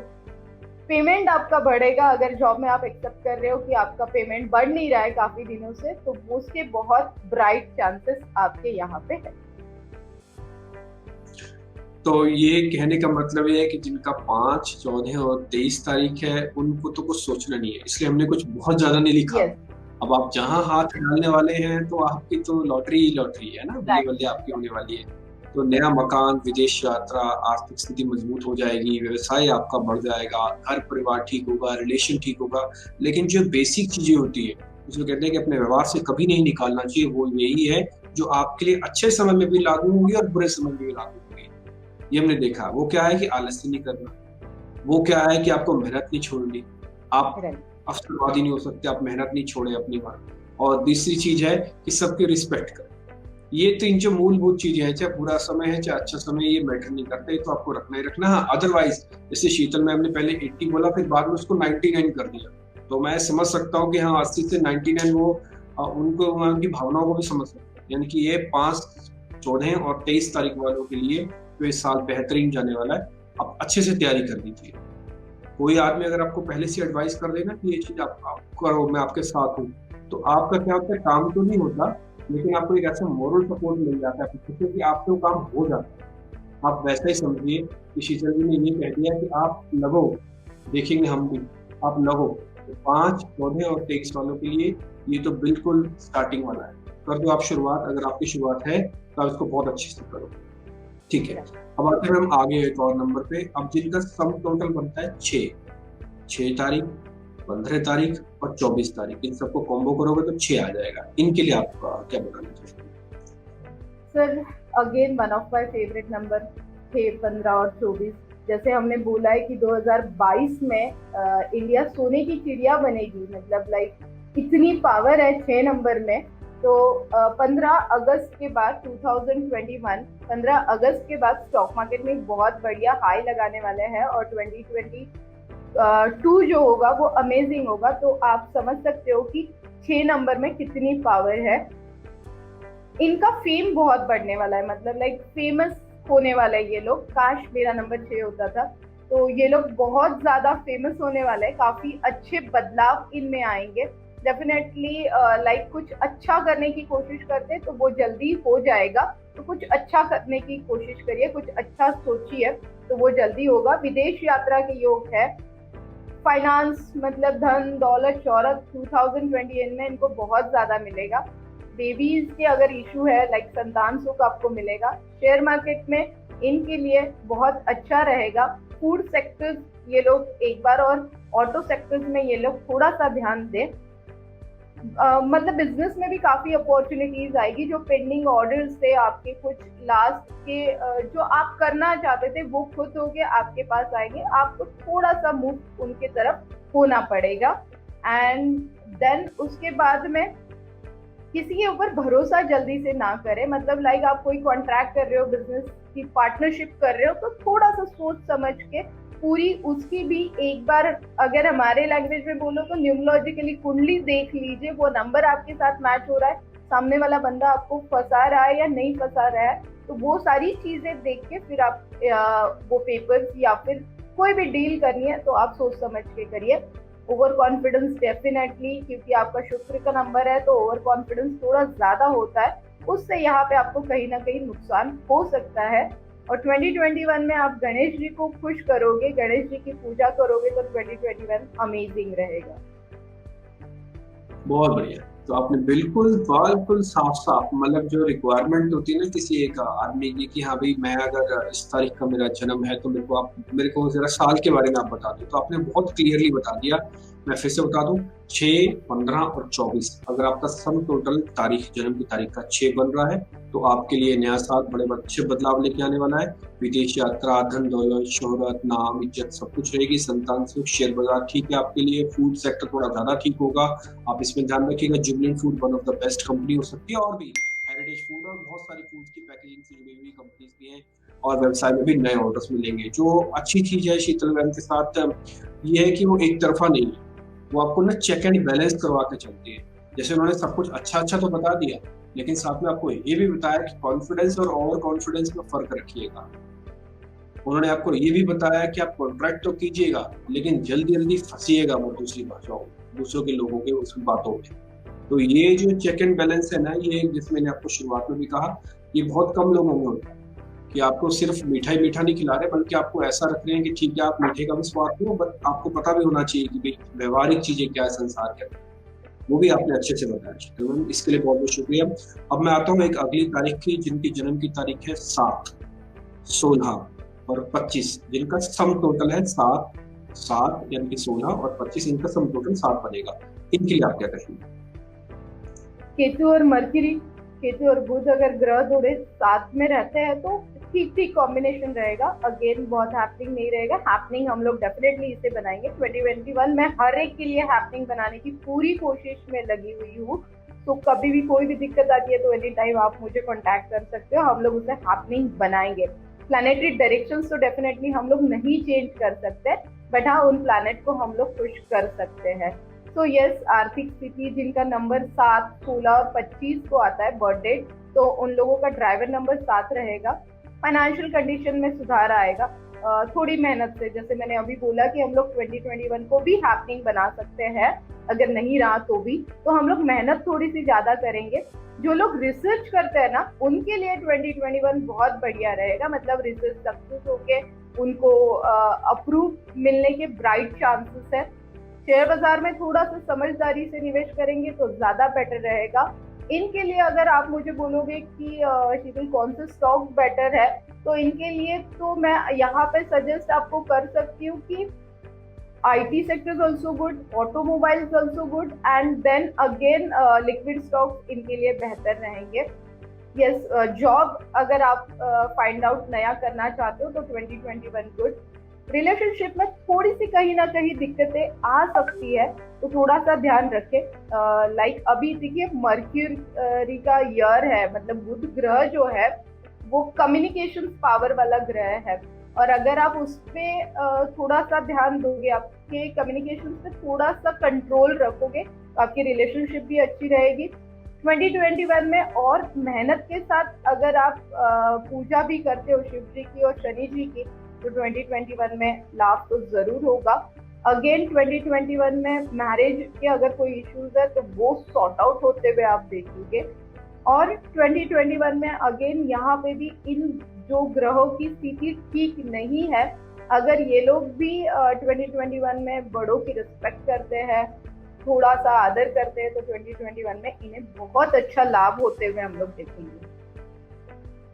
पेमेंट आपका बढ़ेगा, अगर जॉब में आप एक्सेप्ट कर रहे हो कि आपका पेमेंट बढ़ नहीं रहा है काफी दिनों से, तो उसके बहुत ब्राइट चांसेस आपके यहाँ पे है। तो ये कहने का मतलब ये है कि जिनका 5, 14 और 23 तारीख है, उनको तो कुछ सोचना नहीं है, इसलिए हमने कुछ बहुत ज्यादा नहीं लिखा। yes. अब आप जहां हाथ डालने वाले हैं, तो आपकी तो लॉटरी ही लॉटरी है ना, बल्ले बल्ले आपकी होने वाली है। तो नया मकान, विदेश यात्रा, आर्थिक स्थिति मजबूत हो जाएगी, व्यवसाय आपका बढ़ जाएगा, घर परिवार ठीक होगा, रिलेशन ठीक होगा। लेकिन जो बेसिक चीजें होती है, उसको कहते हैं कि अपने व्यवहार से कभी नहीं निकालना चाहिए, वो यही है जो आपके लिए अच्छे समय में भी लागू होंगी और बुरे समय में भी लागू होंगी। ये हमने देखा। वो क्या है कि आलस्य नहीं करना, वो क्या है कि आपको मेहनत नहीं छोड़नी, आप अफसरवादी नहीं हो सकते, आप मेहनत नहीं छोड़े अपनी बात। और दूसरी चीज है कि सबकी रिस्पेक्ट करें। ये तीन जो मूलभूत चीजें हैं, चाहे बुरा समय है चाहे अच्छा समय, ये मैटर नहीं करते, तो आपको रखना ही रखना। हाँ, अदरवाइज जैसे शीतल मैम ने पहले 80 बोला, फिर बाद में उसको 99 कर दिया, तो मैं समझ सकता हूँ कि हाँ 80 से 99 वो उनको उनकी भावनाओं को भी समझ सकते हैं। यानी कि ये 5, 14 और 23 तारीख वालों के लिए तो इस साल बेहतरीन जाने वाला है। आप अच्छे से तैयारी कर लीजिए। कोई आदमी अगर आपको पहले से एडवाइस कर देना कि ये चीज आप करो, मैं आपके साथ हूँ, तो आपका क्या होता है, काम तो नहीं होता, लेकिन आपको एक ऐसा मोरल सपोर्ट मिल जाता है कि आपसे वो काम हो जाता है। आप वैसा ही समझिए कि शीतल जी ने ये कह दिया कि आप लगो, देखेंगे हम भी, आप लगो, तो 5 पौधे और टेक्स्ट वालों के लिए ये तो बिल्कुल स्टार्टिंग वाला है। कर दो आप शुरुआत, अगर आपकी शुरुआत है तो आप इसको बहुत अच्छे से करो। ठीक है, अब आते हैं हम आगे एक और नंबर पे। अब जिनका सम टोटल बनता है 6 तारीख, 15 तारीख और 24 तारीख, इन सबको कॉम्बो करोगे तो 6 आ जाएगा। इनके लिए आप क्या बताना चाहते हैं? Sir again one of my favourite number 6, 15 और 24। जैसे हमने बोला है कि 2022 में इंडिया सोने की चिड़िया बनेगी, मतलब लाइक इतनी पावर है 6 नंबर में। तो 15 अगस्त के बाद 2021, 15 अगस्त के बाद स्टॉक मार्केट में बहुत बढ़िया हाई लगाने वाले हैं और 2022 जो होगा वो अमेजिंग होगा। तो आप समझ सकते हो कि 6 नंबर में कितनी पावर है। इनका फेम बहुत बढ़ने वाला है, मतलब लाइक फेमस होने वाला है ये लोग। काश मेरा नंबर 6 होता था। तो ये लोग बहुत ज्यादा फेमस होने वाले हैं, काफी अच्छे बदलाव इनमें आएंगे डेफिनेटली। लाइक कुछ अच्छा करने की कोशिश करते तो वो जल्दी हो जाएगा। तो कुछ अच्छा करने की कोशिश करिए, कुछ अच्छा सोचिए तो वो जल्दी होगा। विदेश यात्रा के योग है। फाइनेंस मतलब धन दौलत शौहरत 2020 में इनको बहुत ज्यादा मिलेगा। बेबीज के अगर इशू है लाइक संतान सुख आपको मिलेगा। शेयर मार्केट में इनके लिए बहुत अच्छा रहेगा। फूड सेक्टर्स ये लोग एक बार, और ऑटो सेक्टर्स में ये लोग थोड़ा सा ध्यान दें। मतलब बिजनेस में भी काफी अपॉर्चुनिटीज आएगी। जो पेंडिंग ऑर्डर्स थे आपके कुछ लास्ट के, जो आप करना चाहते थे वो खुद होके आपके पास आएंगे। आपको थोड़ा सा मूव उनके तरफ होना पड़ेगा। एंड देन उसके बाद में किसी के ऊपर भरोसा जल्दी से ना करें। मतलब लाइक आप कोई कॉन्ट्रैक्ट कर रहे हो, बिजनेस की पार्टनरशिप कर रहे हो, तो थोड़ा सा सोच समझ के पूरी उसकी भी एक बार, अगर हमारे लैंग्वेज में बोलो तो न्यूमरोलॉजिकली कुंडली देख लीजिए। वो नंबर आपके साथ मैच हो रहा है, सामने वाला बंदा आपको फंसा रहा है या नहीं फंसा रहा है, तो वो सारी चीजें देख के फिर आप वो पेपर्स या फिर कोई भी डील करनी है तो आप सोच समझ के करिए। ओवर कॉन्फिडेंस डेफिनेटली, क्योंकि आपका शुक्र का नंबर है तो ओवर कॉन्फिडेंस थोड़ा ज्यादा होता है, उससे यहाँ पे आपको कहीं ना कहीं नुकसान हो सकता है। और 2021 में आप गणेश जी को खुश करोगे, गणेश जी की पूजा करोगे तो 2021 अमेजिंग रहेगा। बहुत बढ़िया। तो आपने बिल्कुल साफ साफ, मतलब जो रिक्वायरमेंट होती है ना किसी एक आदमी की कि हाँ भाई मैं अगर इस तारीख का मेरा जन्म है तो मेरे को जरा साल के बारे में आप बता दो, तो आपने बहुत क्लियरली बता दिया। मैं फिर से बता दूं, 6, 15 और 24, अगर आपका सम टोटल तारीख, जन्म की तारीख का 6 बन रहा है तो आपके लिए नया साल बड़े अच्छे बदलाव लेके आने वाला है। विदेश यात्रा, धन दौलत शोहरत नाम इज्जत सब कुछ रहेगी। संतान सुख, शेयर बाजार ठीक है आपके लिए। फूड सेक्टर थोड़ा ज्यादा ठीक होगा, आप इसमें ध्यान रखिएगा। Jubilant food one of the best company हो सकती है, और भी हेरिटेज फूड और बहुत सारी फूड की पैकेजिंग से जुड़ी हुई कंपनीज भी हैं, और व्यवसाय में भी नए ऑर्डर्स मिलेंगे। जो अच्छी चीज है शीतल मैम के साथ ये है कि वो एक तरफा नहीं है, वो आपको ना चेक एंड बैलेंस करवा के चलती है। जैसे उन्होंने सब कुछ अच्छा अच्छा तो बता दिया, लेकिन साथ में आपको ये भी बताया कि कॉन्फिडेंस और ओवर कॉन्फिडेंस में फर्क रखिएगा। उन्होंने आपको ये भी बताया कि आप कॉन्ट्रैक्ट तो कीजिएगा, लेकिन जल्दी जल्दी फंसिएगा वो दूसरी भाषाओं, दूसरों के लोगों के उस बातों में। तो ये जो चेक एंड बैलेंस है ना, ये जिसमें मैंने आपको शुरुआत में भी कहा, ये बहुत कम लोगों में होता है कि आपको सिर्फ मीठा ही मीठा नहीं खिला रहे, बल्कि आपको ऐसा रख रहे हैं कि ठीक है आप मीठे का भी स्वाद लो, बट आपको पता भी होना चाहिए कि भाई व्यवहारिक चीजें क्या है संसार के अंदर। वो भी आपने अच्छे से बताया, तो मैम इसके लिए बहुत बहुत शुक्रिया। अब मैं आता हूँ एक अगली तारीख की, जिनकी जन्म की तारीख है 7, 16 और 25, जिनका सम टोटल है 7 यानी कि 16 और 25, इनका सम टोटल 7 बनेगा। इनके लिए आप क्या कहेंगे? केतु और मरकरी, केतु और बुध अगर ग्रह थोड़े साथ में रहते हैं तो ठीक ठीक कॉम्बिनेशन रहेगा। अगेन बहुत हैपनिंग नहीं रहेगा, हैपनिंग हम लोग डेफिनेटली इसे बनाएंगे। 2021 में हर एक के लिए हैपनिंग बनाने की पूरी कोशिश में लगी हुई हूँ। तो कभी भी कोई भी दिक्कत आती है तो एनी टाइम आप मुझे कांटेक्ट कर सकते हो, हम लोग उसे हैपनिंग बनाएंगे। प्लैनेटरी डायरेक्शंस तो डेफिनेटली हम लोग नहीं चेंज कर सकते, बट हाँ उन प्लैनेट को हम लोग खुश कर सकते हैं। तो यस, आर्थिक स्थिति जिनका नंबर 7, 16 और 25 को आता है बर्थ डेट, तो उन लोगों का ड्राइवर नंबर 7 रहेगा। फाइनेंशियल कंडीशन में सुधार आएगा थोड़ी मेहनत से। जैसे मैंने अभी बोला कि हम लोग 2021 को भी हैपनिंग बना सकते हैं, अगर नहीं रहा तो भी, तो हम लोग मेहनत थोड़ी सी ज्यादा करेंगे। जो लोग रिसर्च करते हैं ना, उनके लिए 2021 बहुत बढ़िया रहेगा। मतलब रिसर्च सक्सेस होके उनको अप्रूव मिलने के ब्राइट चांसेस है। शेयर बाजार में थोड़ा सा समझदारी से निवेश करेंगे तो ज्यादा बेटर रहेगा। इनके लिए अगर आप मुझे बोलोगे कि शीतल कौन से स्टॉक बेटर है, तो इनके लिए तो मैं यहाँ पे सजेस्ट आपको कर सकती हूँ कि IT sector is also good, automobile is also good, and then again liquid stocks इनके लिए बेहतर रहेंगे। यस, जॉब अगर आप फाइंड आउट नया करना चाहते हो तो 2021 गुड। रिलेशनशिप में थोड़ी सी कहीं ना कहीं दिक्कतें आ सकती है, तो थोड़ा सा ध्यान रखें। लाइक अभी देखिए मर्क्यूरी का ईयर है, मतलब बुध ग्रह जो है वो कम्युनिकेशन पावर वाला ग्रह है, और अगर आप उस पर थोड़ा सा ध्यान दोगे, आपके कम्युनिकेशन पे थोड़ा सा कंट्रोल रखोगे, तो आपकी रिलेशनशिप भी अच्छी रहेगी 2021 में। और मेहनत के साथ अगर आप पूजा भी करते हो शिव जी की और शनि जी की, तो 2021 में लाभ तो जरूर होगा। अगेन 2021 में मैरिज के अगर कोई इश्यूज है तो वो सॉर्ट आउट होते हुए आप देखोगे। और 2021 में अगेन यहाँ पे भी इन जो ग्रहों की स्थिति ठीक नहीं है, अगर ये लोग भी 2021 में बड़ों की रिस्पेक्ट करते हैं, थोड़ा सा आदर करते हैं, तो 2021 में इन्हें बहुत अच्छा लाभ होते हुए हम लोग देखेंगे।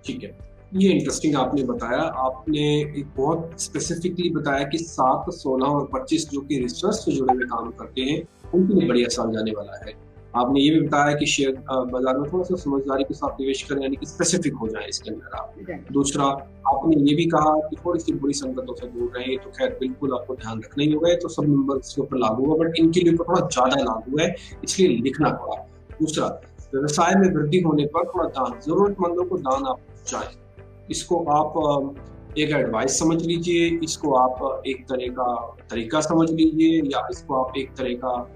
ठीक है, ये इंटरेस्टिंग आपने बताया। आपने एक बहुत स्पेसिफिकली बताया कि 7, 16 और 25 जो कि रिसर्च से जुड़े हुए काम करते हैं उनके लिए बढ़िया साल जाने वाला है। आपने ये भी बताया कि शेयर बाजार में थोड़ा सा समझदारी के साथ निवेश करें, यानी कि स्पेसिफिक हो जाए इसके अंदर आप। दूसरा, आपने ये भी कहा कि थोड़ी सी बुरी संगतों से दूर रहें, तो खैर बिल्कुल आपको ध्यान रखना ही होगा, तो सब नंबर्स के ऊपर लागू होगा, बट इनके लिए थोड़ा ज्यादा लागू है, इसलिए लिखना पड़ा। दूसरा, व्यवसाय में वृद्धि होने पर थोड़ा दान, जरूरतमंदों को दान आप चाहें, इसको आप एक एडवाइस समझ लीजिए, इसको आप एक तरह का तरीका समझ लीजिए, या इसको आप एक तरह का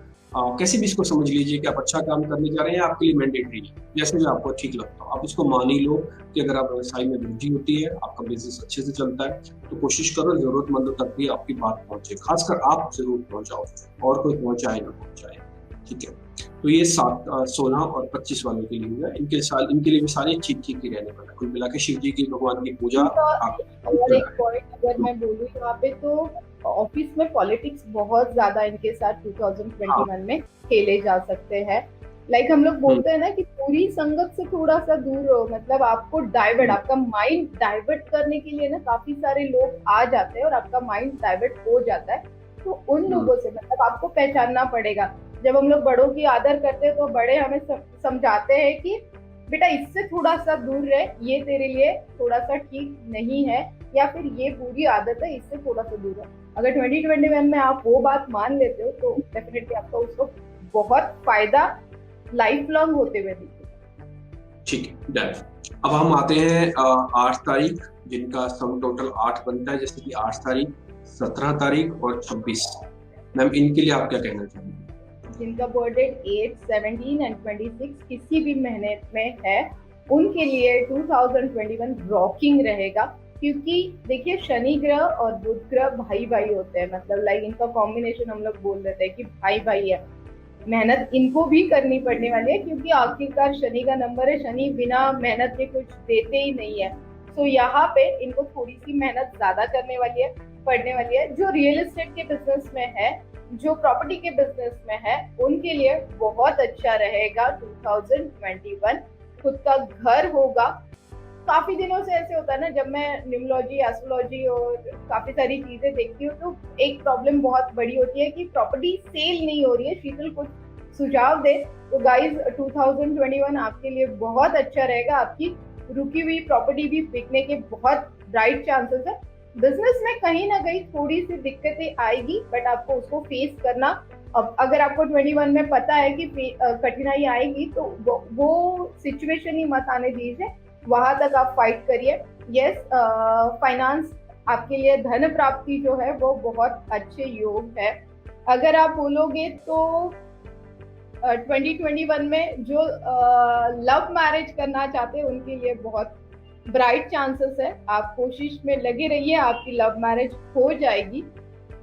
कैसे भी इसको समझ लीजिए कि आप अच्छा काम करने जा रहे हैं, आपके लिए मैंडेटरी है, जैसे भी आपको ठीक लगता हो। आप इसको मान ही लो कि अगर आप व्यवसाय में वृद्धि होती है, आपका बिजनेस अच्छे से चलता है, तो कोशिश करो जरूरतमंदों तक भी आपकी बात पहुंचे, खासकर आप जरूर पहुंचाओ, और कोई पहुंचाए ना पहुंचाए। ठीक है, तो ये 7, 16 और 25 वालों के लिए हुआ। इनके लिए भी सारे ठीक ठीक ही रहने वाला। कुल मिला के शिव जी की भगवान की पूजा। और एक पॉइंट अगर मैं बोलूँ यहाँ पे, तो ऑफिस में पॉलिटिक्स बहुत ज्यादा इनके साथ 2021 में खेले जा सकते हैं। लाइक हम लोग बोलते हैं ना कि पूरी संगत से थोड़ा सा दूर रहो, मतलब आपको डाइवर्ट, आपका माइंड डाइवर्ट करने के लिए ना काफी सारे लोग आ जाते हैं और आपका माइंड डाइवर्ट हो जाता है। तो उन लोगों से मतलब आपको पहचानना पड़ेगा। जब हम लोग बड़ों की आदर करते हैं तो बड़े हमें समझाते हैं कि बेटा इससे थोड़ा सा दूर रहे, ये तेरे लिए थोड़ा सा ठीक नहीं है, या फिर ये बुरी आदत है, इससे थोड़ा सा दूर है। अगर 2021 में आप वो बात मान लेते हो तो डेफिनेटली आपको उसको बहुत फायदा लाइफ लॉन्ग होते हुए दिखेगा। ठीक है, डन। अब हम आते हैं 8 तारीख, जिनका सम टोटल 8 बनता है, जैसे कि 8 तारीख, 17 तारीख और 26। मैम, इनके लिए आप क्या कहना चाहेंगे? जिनका बर्थ डेट 8, 17 एंड 26 किसी भी महीने में है, उनके लिए 2021 रॉकिंग रहेगा। क्योंकि देखिए शनि ग्रह और बुध ग्रह भाई भाई होते हैं, मतलब लाइक इनका कॉम्बिनेशन हम लोग बोल देते हैं कि भाई भाई है। मेहनत इनको भी करनी पड़ने वाली है, क्योंकि आखिरकार शनि का नंबर है, शनि बिना मेहनत के कुछ देते ही नहीं है। तो यहाँ पे इनको थोड़ी सी मेहनत ज्यादा करने वाली है, पड़ने वाली है। जो रियल एस्टेट के बिजनेस में है, जो प्रॉपर्टी के बिजनेस में है, उनके लिए बहुत अच्छा रहेगा 2021। खुद का घर होगा। काफी दिनों से ऐसे होता है ना, जब मैं न्यूमरोलॉजी, एस्ट्रोलॉजी और काफी सारी चीजें देखती हूँ, तो एक प्रॉब्लम बहुत बड़ी होती है कि प्रॉपर्टी सेल नहीं हो रही है। शीतल कुछ सुझाव दे तो गाइज 2021 आपके लिए बहुत अच्छा रहेगा। आपकी रुकी हुई प्रॉपर्टी भी बिकने के बहुत ब्राइट चांसेस है। बिजनेस में कहीं ना कहीं थोड़ी सी दिक्कतें आएगी, बट आपको उसको फेस करना, अब अगर आपको 21 में पता है कि कठिनाई आएगी, तो वो सिचुएशन ही मत आने दीजिए, वहां तक आप फाइट करिए। यस, फाइनेंस आपके लिए धन प्राप्ति जो है वो बहुत अच्छे योग है। अगर आप बोलोगे तो 2021 में जो लव मैरिज करना चाहते हैं उनके लिए बहुत ब्राइट चांसेस है। आप कोशिश में लगे रहिए, आपकी लव मैरिज हो जाएगी।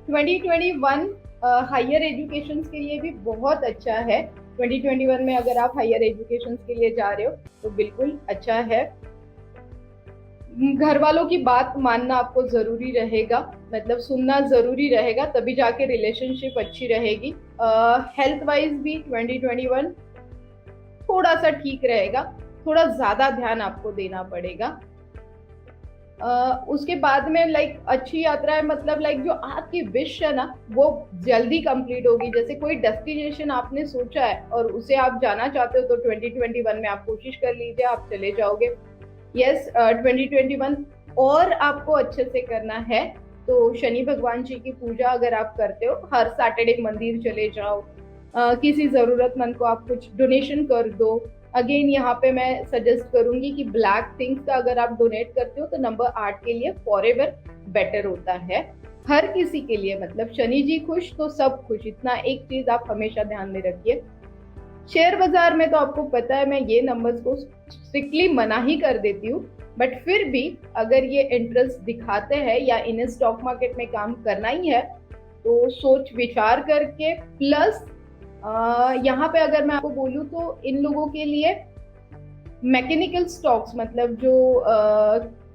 2021 हायर एजुकेशन के लिए भी बहुत अच्छा है। 2021 में अगर आप हायर एजुकेशन के लिए जा रहे हो तो बिल्कुल अच्छा है। घर वालों की बात मानना आपको जरूरी रहेगा, मतलब सुनना जरूरी रहेगा, तभी जाके रिलेशनशिप अच्छी रहेगी। हेल्थ वाइज भी 2021 थोड़ा सा ठीक रहेगा, थोड़ा ज्यादा ध्यान आपको देना पड़ेगा। उसके बाद में लाइक अच्छी यात्रा है, मतलब लाइक जो आपकी विश है ना वो जल्दी कंप्लीट होगी। जैसे कोई डेस्टिनेशन आपने सोचा है और उसे आप जाना चाहते हो तो 2021 में आप कोशिश कर लीजिए, आप चले जाओगे। यस, 2021 और आपको अच्छे से करना है तो शनि भगवान जी की पूजा अगर आप करते हो, हर सैटरडे मंदिर चले जाओ, किसी जरूरतमंद को आप कुछ डोनेशन कर दो। अगेन यहाँ पे मैं सजेस्ट करूंगी कि ब्लैक थिंग्स का अगर आप डोनेट करते हो तो नंबर 8 के लिए फॉरएवर बेटर होता है हर किसी के लिए। मतलब शनि जी खुश तो सब खुश, इतना एक चीज आप हमेशा ध्यान में रखिए। शेयर बाजार में तो आपको पता है मैं ये नंबर्स को स्ट्रिक्टली मना ही कर देती हूँ, बट फिर भी अगर ये इंटरेस्ट दिखाते हैं या इन्हें स्टॉक मार्केट में काम करना ही है तो सोच विचार करके, प्लस यहाँ पे अगर मैं आपको बोलूँ तो इन लोगों के लिए मैकेनिकल स्टॉक्स, मतलब जो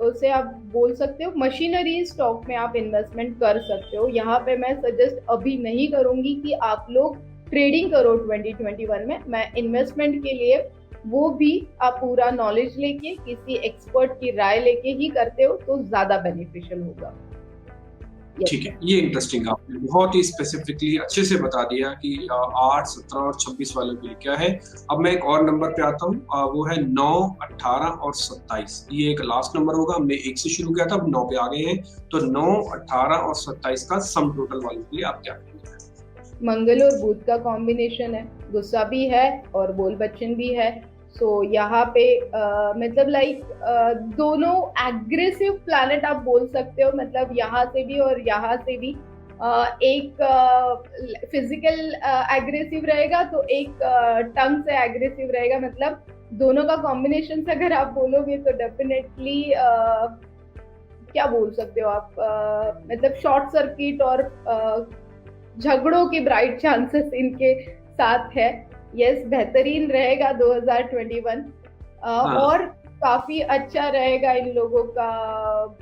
उसे आप बोल सकते हो मशीनरी स्टॉक में आप इन्वेस्टमेंट कर सकते हो। यहाँ पे मैं सजेस्ट अभी नहीं करूंगी कि आप लोग ट्रेडिंग करो 2021 में। मैं इन्वेस्टमेंट के लिए वो भी आप पूरा नॉलेज लेके किसी एक्सपर्ट की राय लेके ही करते हो तो ज्यादा बेनिफिशियल होगा। ठीक है, ये इंटरेस्टिंग, आपने बहुत ही स्पेसिफिकली अच्छे से बता दिया कि 8, 17 और 26 वालों के लिए क्या है। अब मैं एक और नंबर पे आता हूँ, वो है 9, 18 और 27। ये एक लास्ट नंबर होगा, हमने 1 से शुरू किया था, अब 9 पे आ गए हैं। तो 9, 18 और 27 का सम टोटल वालों के लिए आप क्या करेंगे? मंगल और बुध का कॉम्बिनेशन है, गुस्सा भी है और बोल बच्चन भी है। सो यहाँ पे मतलब लाइक दोनों एग्रेसिव प्लैनेट आप बोल सकते हो, मतलब यहाँ से भी और यहाँ से भी। एक फिजिकल एग्रेसिव रहेगा तो एक टंग से एग्रेसिव रहेगा। मतलब दोनों का कॉम्बिनेशन से अगर आप बोलोगे तो डेफिनेटली क्या बोल सकते हो आप, मतलब शॉर्ट सर्किट और झगड़ों के ब्राइट चांसेस इनके साथ है। यस, बेहतरीन रहेगा 2021 और काफी अच्छा रहेगा, इन लोगों का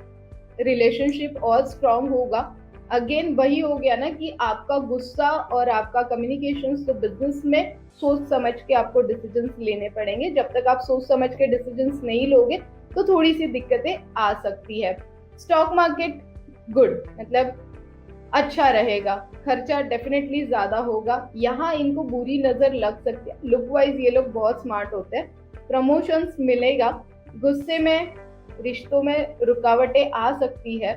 रिलेशनशिप और स्ट्रांग होगा। अगेन वही हो गया ना कि आपका गुस्सा और आपका कम्युनिकेशन, तो बिजनेस में सोच समझ के आपको डिसीजंस लेने पड़ेंगे। जब तक आप सोच समझ के डिसीजंस नहीं लोगे तो थोड़ी सी दिक्कतें आ सकती है। स्टॉक मार्केट गुड, मतलब अच्छा रहेगा, खर्चा डेफिनेटली ज्यादा होगा। यहाँ इनको बुरी नजर लग सकती है, लुक वाइज ये लोग बहुत स्मार्ट होते हैं। प्रमोशंस मिलेगा, गुस्से में रिश्तों में रुकावटें आ सकती है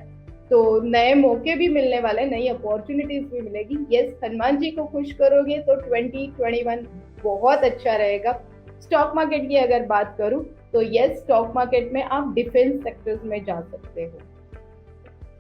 तो नए मौके भी मिलने वाले, नई अपॉर्चुनिटीज भी मिलेगी। यस, हनुमान जी को खुश करोगे तो 2021 बहुत अच्छा रहेगा। स्टॉक मार्केट की अगर बात करूं तो यस, स्टॉक मार्केट में आप डिफेंस सेक्टर्स में जा सकते हो।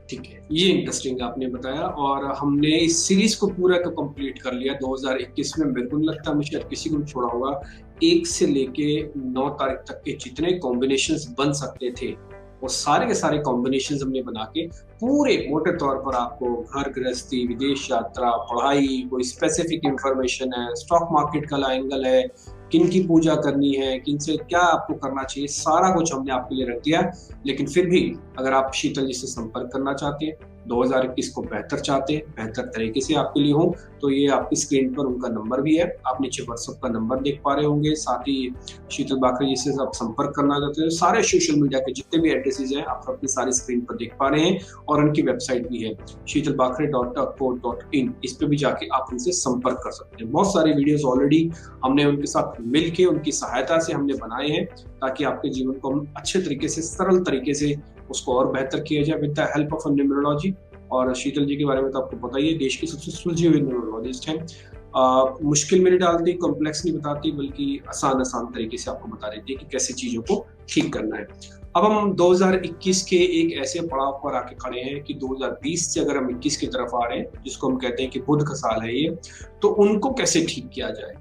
ठीक है, ये इंटरेस्टिंग आपने बताया और हमने इस सीरीज को पूरा का कंप्लीट कर लिया 2021 में। मेरे को नहीं लगता मैं शायद किसी को भी छोड़ा होगा। 1 से लेके 9 तारीख तक के जितने कॉम्बिनेशंस बन सकते थे वो सारे के सारे कॉम्बिनेशंस हमने बना के पूरे मोटे तौर पर आपको घर गृहस्थी, विदेश यात्रा, पढ़ाई, कोई स्पेसिफिक इंफॉर्मेशन है, स्टॉक मार्केट का एंगल है, किन की पूजा करनी है, किन से क्या आपको करना चाहिए, सारा कुछ हमने आपके लिए रख दिया। लेकिन फिर भी अगर आप शीतल जी से संपर्क करना चाहते हैं, 2021 को बेहतर चाहते हैं, बेहतर तरीके से आपके लिए हो, तो ये आपकी स्क्रीन पर उनका नंबर भी है, आप नीचे व्हाट्सएप का नंबर देख पा रहे होंगे। साथ ही शीतल बाकरे जी से आप संपर्क करना चाहते हैं, सारे सोशल मीडिया के जितने भी एड्रेसेज हैं आप अपनी सारी स्क्रीन पर देख पा रहे हैं और उनकी वेबसाइट भी है sheetalbakre.co.in। इस पे भी जाके आप उनसे संपर्क कर सकते हैं। बहुत सारे वीडियोस ऑलरेडी हमने उनके साथ मिलके उनकी सहायता से हमने बनाए हैं ताकि आपके जीवन को हम अच्छे तरीके से, सरल तरीके से उसको और बेहतर किया जाए with the help of numerology. और शीतल जी के बारे में तो आपको पता ही है, देश की सबसे सुलझी हुई न्यूमरोलॉजिस्ट हैं। मुश्किल में नहीं डालती, कॉम्प्लेक्स नहीं बताती, बल्कि आसान तरीके से आपको बता देती है कि कैसे चीजों को ठीक करना है। अब हम 2021 के एक ऐसे पड़ाव पर आके खड़े हैं कि 2020 से अगर हम 21 की तरफ आ रहे हैं, जिसको हम कहते हैं कि बुध का साल है ये, तो उनको कैसे ठीक किया जाए।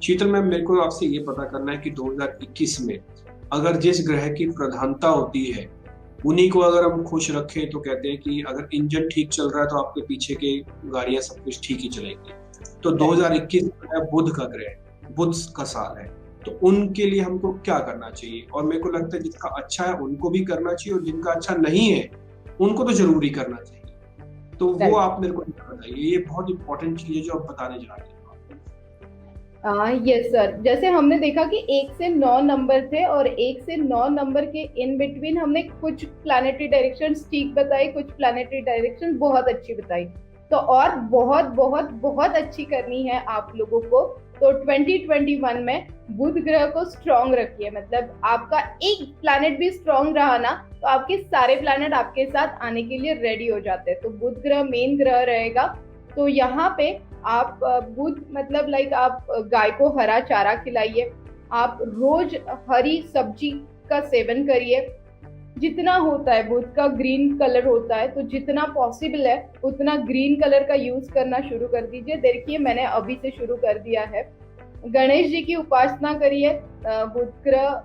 शीतल मैम, मेरे को आपसे ये पता करना है कि 2021 में अगर जिस ग्रह की प्रधानता होती है उन्हीं को अगर हम खुश रखें तो कहते हैं कि अगर इंजन ठीक चल रहा है तो आपके पीछे के गाड़ियां सब कुछ ठीक ही चलेंगी। तो 2021 बुध का ग्रह, बुध का साल है, तो उनके लिए हमको क्या करना चाहिए? और मेरे को लगता है जिसका अच्छा है उनको भी करना चाहिए, और जिनका अच्छा नहीं है उनको तो जरूरी करना चाहिए। तो वो आप मेरे को बताइए, ये बहुत इंपॉर्टेंट चीज है जो आप बताने जा रहे हैं। यस सर, जैसे हमने देखा कि 1 से 9 नंबर थे और 1 से 9 नंबर के इन बिटवीन हमने कुछ प्लानिटरी डायरेक्शन ठीक बताई, कुछ प्लानिटरी डायरेक्शन बहुत अच्छी बताई। तो और बहुत बहुत बहुत अच्छी करनी है आप लोगों को। तो 2021 में बुध ग्रह को स्ट्रॉन्ग रखिए, मतलब आपका एक प्लैनेट भी स्ट्रॉन्ग रहा ना तो आपके सारे प्लैनेट आपके साथ आने के लिए रेडी हो जाते हैं। तो बुध ग्रह मेन ग्रह रहेगा। तो यहाँ पे आप बुध मतलब लाइक आप गाय को हरा चारा खिलाइए, आप रोज हरी सब्जी का सेवन करिए। जितना होता है, बुध का ग्रीन कलर होता है, तो जितना पॉसिबल है उतना ग्रीन कलर का यूज करना शुरू कर दीजिए। देखिए मैंने अभी से शुरू कर दिया है। गणेश जी की उपासना करिए। बुध ग्रह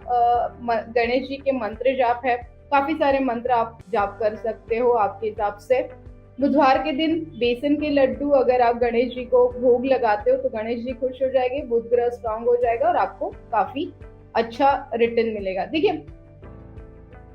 गणेश जी के मंत्र जाप है, काफी सारे मंत्र आप जाप कर सकते हो आपके हिसाब से। बुधवार के दिन बेसन के लड्डू अगर आप गणेश जी को भोग लगाते हो तो गणेश जी खुश हो जाएंगे, बुध ग्रह स्ट्रांग हो जाएगा और आपको काफी अच्छा रिटर्न मिलेगा। देखिए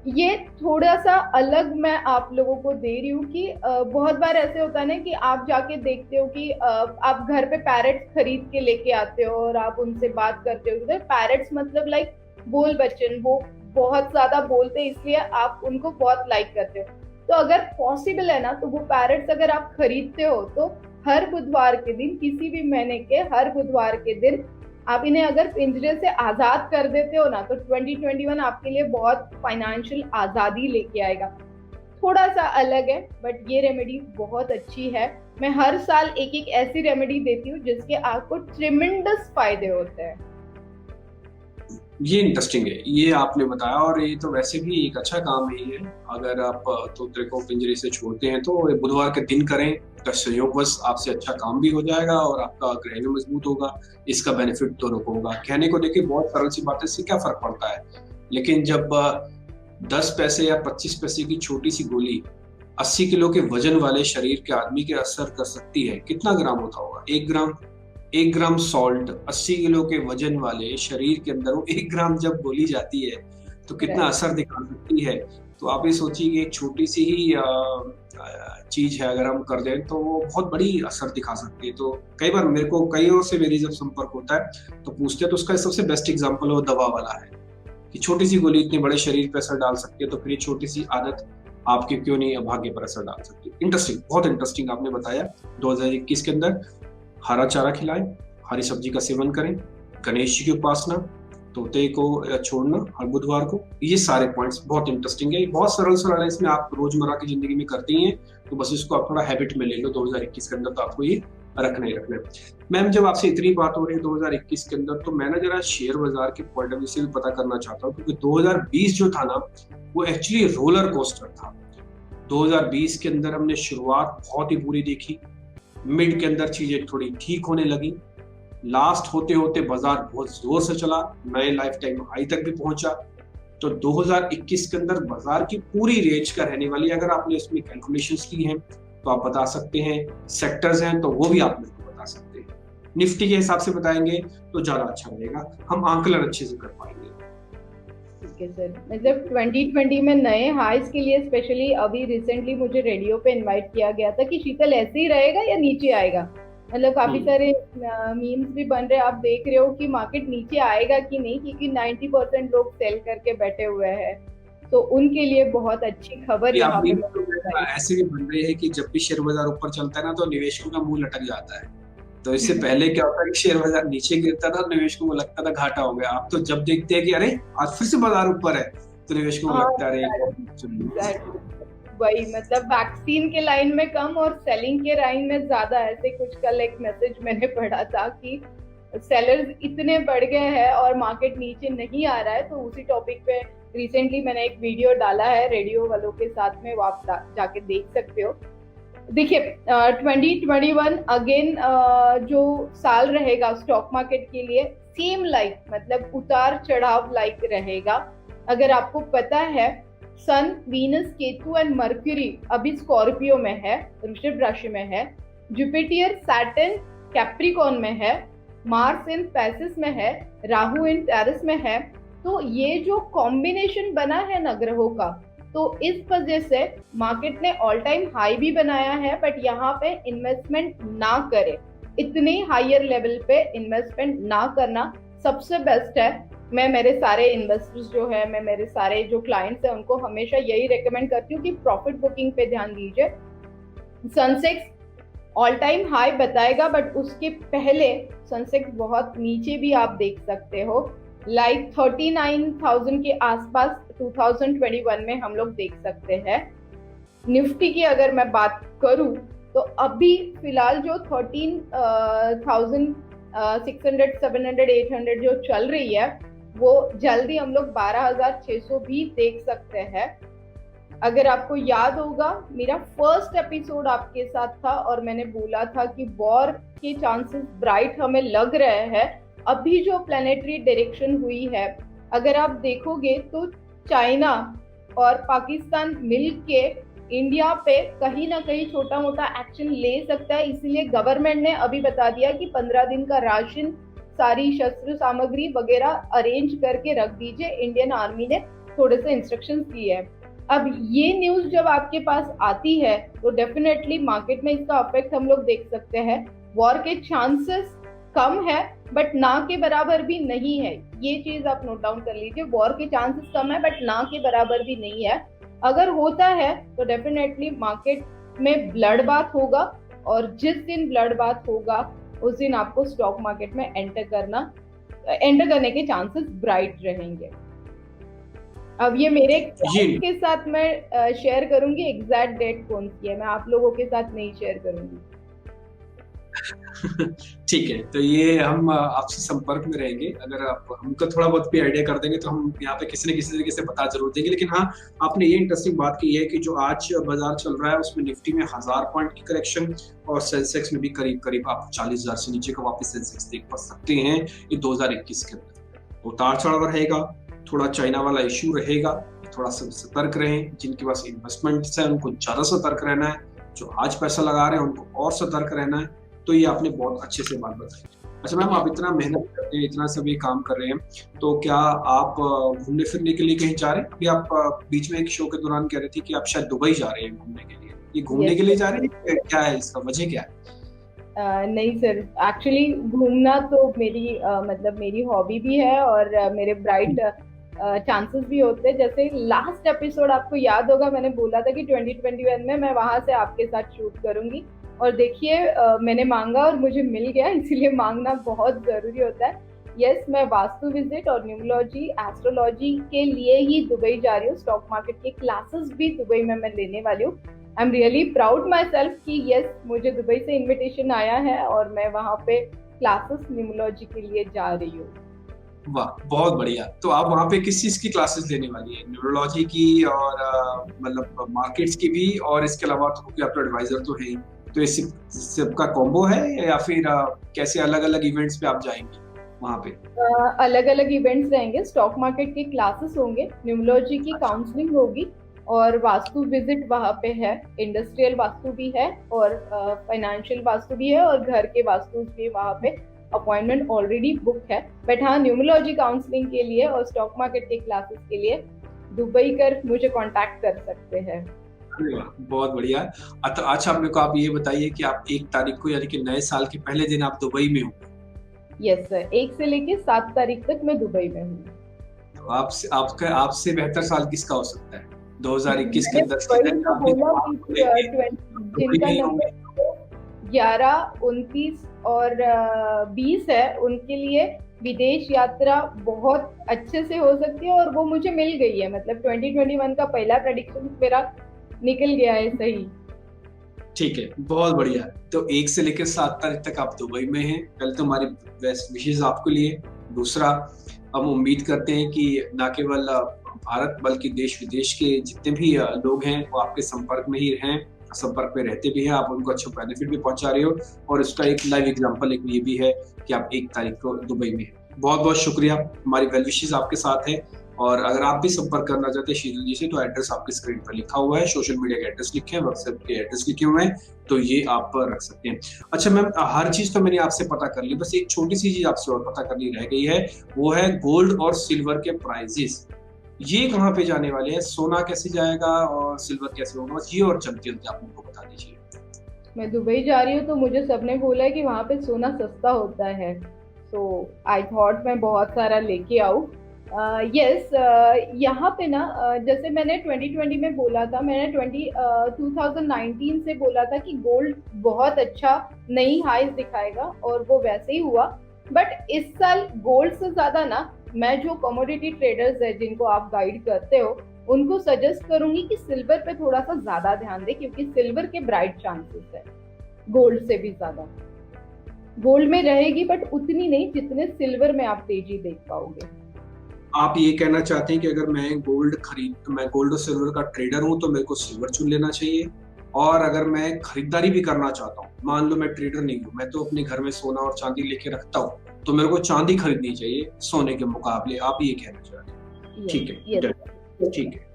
ये थोड़ा सा अलग मैं आप लोगों को दे रही हूँ कि बहुत बार ऐसे होता है ना कि आप जाके देखते हो कि आप घर पे पैरेट्स खरीद के लेके आते हो और आप उनसे बात करते हो। पैरेट्स मतलब लाइक बोल बच्चन, वो बहुत ज्यादा बोलते हैं इसलिए आप उनको बहुत लाइक करते हो। तो अगर पॉसिबल है ना तो वो पैरेट्स अगर आप खरीदते हो तो हर बुधवार के दिन, किसी भी महीने के हर बुधवार के दिन आप इन्हें अगर पिंजरे से आजाद कर देते हो ना तो 2021 आपके लिए बहुत फाइनेंशियल आजादी लेके आएगा। थोड़ा सा अलग है बट ये रेमेडी बहुत अच्छी है। मैं हर साल एक एक ऐसी रेमेडी देती हूँ जिसके आपको ट्रिमेंडस फायदे होते हैं। ये इंटरेस्टिंग है, ये आपने बताया, और ये तो वैसे भी एक अच्छा काम ही है। अगर आप तोते को पिंजरे से छोड़ते हैं तो बुधवार के दिन करें तो संयोगवश आपसे अच्छा काम भी हो जाएगा और आपका ग्रह भी मजबूत होगा। इसका बेनिफिट दोनों को होगा। कहने को देखिए बहुत सरल सी बात है, इससे क्या फर्क पड़ता है, लेकिन जब 10 पैसे या 25 पैसे की छोटी सी गोली 80 किलो के वजन वाले शरीर के आदमी के असर कर सकती है, कितना ग्राम होता होगा? 1 ग्राम। 1 ग्राम सॉल्ट 80 किलो के वजन वाले शरीर के अंदर वो 1 ग्राम जब गोली जाती है तो कितना असर दिखा सकती है। तो आप ये सोचिए कि एक छोटी सी ही चीज है, अगर हम कर दें तो वो बहुत बड़ी असर दिखा सकती है। तो कई बार मेरे को कईयों से मेरी जब संपर्क होता है तो पूछते हैं, तो उसका सबसे बेस्ट एग्जाम्पल वो दवा वाला है कि छोटी सी गोली इतने बड़े शरीर पर असर डाल सकती है, तो फिर ये छोटी सी आदत आपके क्यों नहीं भाग्य पर असर डाल सकती है। इंटरेस्टिंग, बहुत इंटरेस्टिंग आपने बताया। 2021 के अंदर हरा चारा खिलाएं, हरी सब्जी का सेवन करें, गणेश जी की उपासना, तोते को छोड़ना हर बुधवार को, ये सारे पॉइंट्स बहुत इंटरेस्टिंग है। बहुत सरल सरल है, इसमें आप रोजमर्रा की जिंदगी में करती हैं तो बस इसको आप थोड़ा हैबिट में ले लो 2021 के अंदर, तो आपको ये रखना ही रखना है। मैम जब आपसे इतनी बात हो रही है 2021 के अंदर, तो मैं ना जरा शेयर बाजार के पॉइंट ऑफ व्यू से भी पता करना चाहता हूँ, क्योंकि 2020 जो था ना वो एक्चुअली रोलर कोस्टर था। 2020 के अंदर हमने शुरुआत बहुत ही बुरी देखी, मिड के अंदर चीजें थोड़ी ठीक होने लगी, लास्ट होते होते बाजार बहुत जोर से चला, नए लाइफ टाइम हाई तक भी पहुंचा। तो 2021 के अंदर बाजार की पूरी रेंज का रहने वाली, अगर आपने इसमें कैलकुलेशंस की हैं तो आप बता सकते हैं, सेक्टर्स हैं तो वो भी आप मेरे को बता सकते हैं। निफ्टी के हिसाब से बताएंगे तो ज्यादा अच्छा रहेगा, हम आंकलन अच्छे से कर पाएंगे। ठीक है सर, मतलब 2020 में नए हाइस के लिए स्पेशली अभी रिसेंटली मुझे रेडियो पे इनवाइट किया गया था कि शीतल ऐसे ही रहेगा या नीचे आएगा। मतलब काफी सारे मीम्स भी बन रहे हैं, आप देख रहे हो कि मार्केट नीचे आएगा कि नहीं, क्योंकि 90% लोग सेल करके बैठे हुए हैं। तो उनके लिए बहुत अच्छी खबर यहाँ पे ऐसे भी बन रहे हैं कि जब भी शेयर बाजार ऊपर चलता है ना तो निवेशकों का मुंह लटक जाता है। तो इससे पहले क्या होता है कि शेयर बाजार नीचे गिरता था, निवेशकों को लगता था घाटा हो गया। आप तो जब देखते हैं कि अरे आज फिर से बाजार ऊपर है तो निवेशकों को लगता है वही, मतलब वैक्सीन के लाइन में कम और सेलिंग के लाइन में ज्यादा। ऐसे कुछ कल एक मैसेज मैंने पढ़ा था कि सेलर्स इतने बढ़ गए हैं और मार्केट नीचे नहीं आ रहा है। तो उसी टॉपिक पे रिसेंटली मैंने एक वीडियो डाला है रेडियो वालों के साथ में, वो आप जाके देख सकते हो। देखिए 2021 अगेन जो साल रहेगा स्टॉक मार्केट के लिए सेम लाइक, मतलब उतार चढ़ाव लाइक रहेगा। अगर आपको पता है सन, वीनस, केतु एंड मर्क्यूरी अभी स्कॉर्पियो में है, वृषभ राशि में है। जुपिटर, सैटर्न कैप्रिकॉन में है। मार्स इन पैसिस में है, राहु इन टेरस में है। तो ये जो कॉम्बिनेशन बना है ना ग्रहों का, तो इस वजह से मार्केट ने ऑल टाइम हाई भी बनाया है, बट यहाँ पे इन्वेस्टमेंट ना करे, इतने हायर लेवल पे इन्वेस्टमेंट ना करना सबसे बेस्ट है। मैं मेरे सारे इन्वेस्टर्स जो है, मैं मेरे सारे जो क्लाइंट्स हैं उनको हमेशा यही रेकमेंड करती हूँ कि प्रॉफिट बुकिंग पे ध्यान दीजिए। सनसेक्स ऑल टाइम हाई बताएगा, बट उसके पहले सनसेक्स बहुत नीचे भी आप देख सकते हो, लाइक 39,000 के आसपास 2021 में हम लोग देख सकते हैं। निफ्टी की अगर मैं बात करूं तो अभी फिलहाल जो 13,600, 700, 800 जो चल रही है, वो जल्दी हम लोग 12,600 भी देख सकते हैं। अगर आपको याद होगा, मेरा फर्स्ट एपिसोड आपके साथ था और मैंने बोला था कि वॉर के चांसेस ब्राइट हमें लग रहे हैं। अभी जो प्लैनेटरी डायरेक्शन हुई है, अगर आप देखोगे तो चाइना और पाकिस्तान मिलके इंडिया पे कहीं ना कहीं छोटा मोटा एक्शन ले सकता है। इसलिए गवर्नमेंट ने अभी बता दिया कि 15 दिन का राशन, सारी शस्त्र सामग्री वगैरह अरेंज करके रख दीजिए। इंडियन आर्मी ने थोड़े से इंस्ट्रक्शंस दिए हैं। अब ये न्यूज जब आपके पास आती है तो डेफिनेटली मार्केट में इसका इफेक्ट हम लोग देख सकते हैं। वॉर के चांसेस कम है, बट ना के बराबर भी नहीं है। ये चीज आप नोट डाउन कर लीजिए, वॉर के चांसेस कम है बट ना के बराबर भी नहीं है। अगर होता है तो डेफिनेटली मार्केट में ब्लड बाथ होगा, और जिस दिन ब्लड बाथ होगा उस दिन आपको स्टॉक मार्केट में एंटर करने के चांसेस ब्राइट रहेंगे। अब ये मेरे के साथ मैं शेयर करूंगी, एग्जैक्ट डेट कौन सी है मैं आप लोगों के साथ नहीं शेयर करूंगी। ठीक है, तो ये हम आपसे संपर्क में रहेंगे। अगर आप हमको थोड़ा बहुत भी आइडिया कर देंगे तो हम यहाँ पे किसी न किसी तरीके से बता जरूर देंगे। लेकिन हाँ, आपने ये इंटरेस्टिंग बात की है कि जो आज बाजार चल रहा है उसमें निफ्टी में 1000 पॉइंट की करेक्शन, और सेंसेक्स में भी करीब करीब आप 40,000 से नीचे का वापस सेंसेक्स देख पा सकते हैं ये 2021 के अंदर। उतार चढ़ाव रहेगा, थोड़ा चाइना वाला इश्यू रहेगा, थोड़ा सा सतर्क रहें। जिनके पास इन्वेस्टमेंट है उनको ज्यादा सतर्क रहना है, जो आज पैसा लगा रहे हैं उनको और सतर्क रहना है। तो ये आपने बहुत अच्छे से बात बताई। अच्छा मैम, आप इतना मेहनत करते हैं, इतना सभी काम कर रहे हैं, तो क्या आप घूमने फिरने के लिए कहीं जा रहे हैं? अभी आप बीच में एक शो के दौरान कह रहे थे कि आप शायद दुबई जा रहे हैं घूमने के लिए। ये घूमने के लिए जा रहे हैं, क्या है इसका वजह क्या है? नहीं सर, एक्चुअली घूमना तो मेरी हॉबी भी है और मेरे ब्राइट चांसेस भी होते हैं। जैसे लास्ट एपिसोड आपको याद होगा, मैंने बोला था कि 2021 में मैं वहां से आपके साथ शूट करूंगी, और देखिए मैंने मांगा और मुझे मिल गया। इसीलिए मांगना बहुत जरूरी होता है। यस, मैं वास्तु विजिट और न्यूमरोलॉजी, एस्ट्रोलॉजी के लिए ही दुबई जा रही हूँ। स्टॉक मार्केट के क्लासेस भी दुबई में मैं लेने वाली हूँ। I am really proud my self कि यस, मुझे दुबई से इन्विटेशन आया है और मैं वहाँ पे क्लासेस न्यूमरोलॉजी के लिए जा रही हूँ। वाह, बहुत बढ़िया। तो आप वहाँ पे किस चीज की क्लासेस लेने वाली है? न्यूमरोलॉजी की और मतलब मार्केट्स की भी, और इसके अलावा तो क्योंकि आप तो एडवाइजर तो है, तो इस सबका कॉम्बो है या फिर कैसे अलग अलग इवेंट्स पे आप जाएंगे वहाँ पे? अलग अलग इवेंट्स रहेंगे। स्टॉक मार्केट के क्लासेस होंगे, न्यूमरोलॉजी की काउंसलिंग होगी, और वास्तु विजिट वहाँ पे है। इंडस्ट्रियल वास्तु भी है और फाइनेंशियल वास्तु भी है, और घर के वास्तु भी वहाँ पे अपॉइंटमेंट ऑलरेडी बुक है। बट हाँ, न्यूमरोलॉजी काउंसलिंग के लिए और स्टॉक मार्केट के क्लासेस के लिए दुबई कर मुझे कांटेक्ट कर सकते हैं। बहुत बढ़िया। अच्छा, मेरे को आप ये बताइए कि आप 1 तारीख को यानी कि नए साल के पहले दिन आप दुबई में हो? यस सर, 1 से लेके 7 तारीख तक मैं दुबई में हूँ। तो आपसे बेहतर साल किसका हो सकता है 2021 के अंदर? 11, 29 और 20 है, उनके लिए विदेश यात्रा बहुत अच्छे से हो सकती है, और वो मुझे मिल गई है। मतलब 2021 का पहला प्रेडिक्शन मेरा निकल गया है सही। ठीक है, बहुत बढ़िया। तो 1 से लेकर 7 तारीख तक आप दुबई में हैं। पहले तो हमारी बेस्ट विशेष आपके लिए। दूसरा, हम उम्मीद करते हैं कि न केवल भारत बल्कि देश विदेश के जितने भी लोग हैं वो आपके संपर्क में ही हैं, संपर्क में रहते भी हैं, आप उनको अच्छा बेनिफिट भी पहुंचा रहे हो। और इसका एक लाइव एग्जांपल एक ये भी है कि आप 1 तारीख को दुबई में हैं। बहुत बहुत शुक्रिया, हमारी वेल विशेस आपके साथ है और अगर आप भी संपर्क करना चाहते हैं शीतल जी से तो एड्रेस आपकी स्क्रीन पर लिखा हुआ है, सोशल मीडिया के एड्रेस लिखे हैं, व्हाट्सएप के एड्रेस लिखे हुए हैं, तो ये आप रख सकते हैं। अच्छा मैम, हर चीज तो मैंने आपसे पता कर ली, बस एक छोटी सी चीज आपसे और पता करनी रह गई है, वो है गोल्ड और सिल्वर के प्राइजेस। ये कहाँ पे जाने वाले हैं, सोना कैसे जाएगा और सिल्वर कैसे होगा, बस ये और जल्दी जल्दी आप मुझको बता दीजिए। मैं दुबई जा रही हूँ तो मुझे सबने बोला है कि वहाँ पे सोना सस्ता होता है, सो आई थॉट मैं बहुत सारा लेके आऊँ। यस, यहाँ पे ना जैसे मैंने 2020 में बोला था, मैंने 2019 से बोला था कि गोल्ड बहुत अच्छा नई हाईज दिखाएगा और वो वैसे ही हुआ। बट इस साल गोल्ड से ज्यादा ना, मैं जो कमोडिटी ट्रेडर्स है जिनको आप गाइड करते हो उनको सजेस्ट करूंगी कि सिल्वर पे थोड़ा सा ज्यादा ध्यान दे, क्योंकि सिल्वर के ब्राइट चांसेस है गोल्ड से भी ज्यादा। गोल्ड में रहेगी बट उतनी नहीं जितने सिल्वर में आप तेजी देख पाओगे। आप ये कहना चाहते हैं कि अगर मैं गोल्ड और सिल्वर का ट्रेडर हूं तो मेरे को सिल्वर चुन लेना चाहिए, और अगर मैं खरीदारी भी करना चाहता हूँ, मान लो मैं ट्रेडर नहीं हूँ, मैं तो अपने घर में सोना और चांदी लेके रखता हूँ, तो मेरे को चांदी खरीदनी चाहिए सोने के मुकाबले, आप ये कहना चाहते हैं? ठीक है, ठीक है,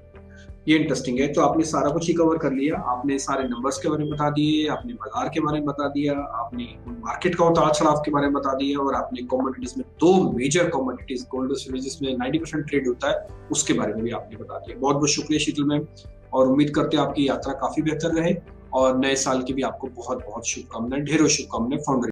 ये इंटरेस्टिंग है। तो आपने सारा कुछ ही कवर कर लिया, आपने सारे नंबर्स के बारे में बता दिए, आपने बाजार के बारे में बता दिया, आपने मार्केट का उतार चढ़ाव के बारे में बता दिया, और आपने कमोडिटीज में दो मेजर कमोडिटीज गोल्ड और सिल्वर जिसमें 90% ट्रेड होता है उसके बारे में भी आपने बता दिया। बहुत बहुत शुक्रिया शीतल मैम, और उम्मीद करते हैं आपकी यात्रा काफी बेहतर रहे, और नए साल की भी आपको बहुत बहुत शुभकामनाएं, ढेरों शुभकामनाएं फाउंडर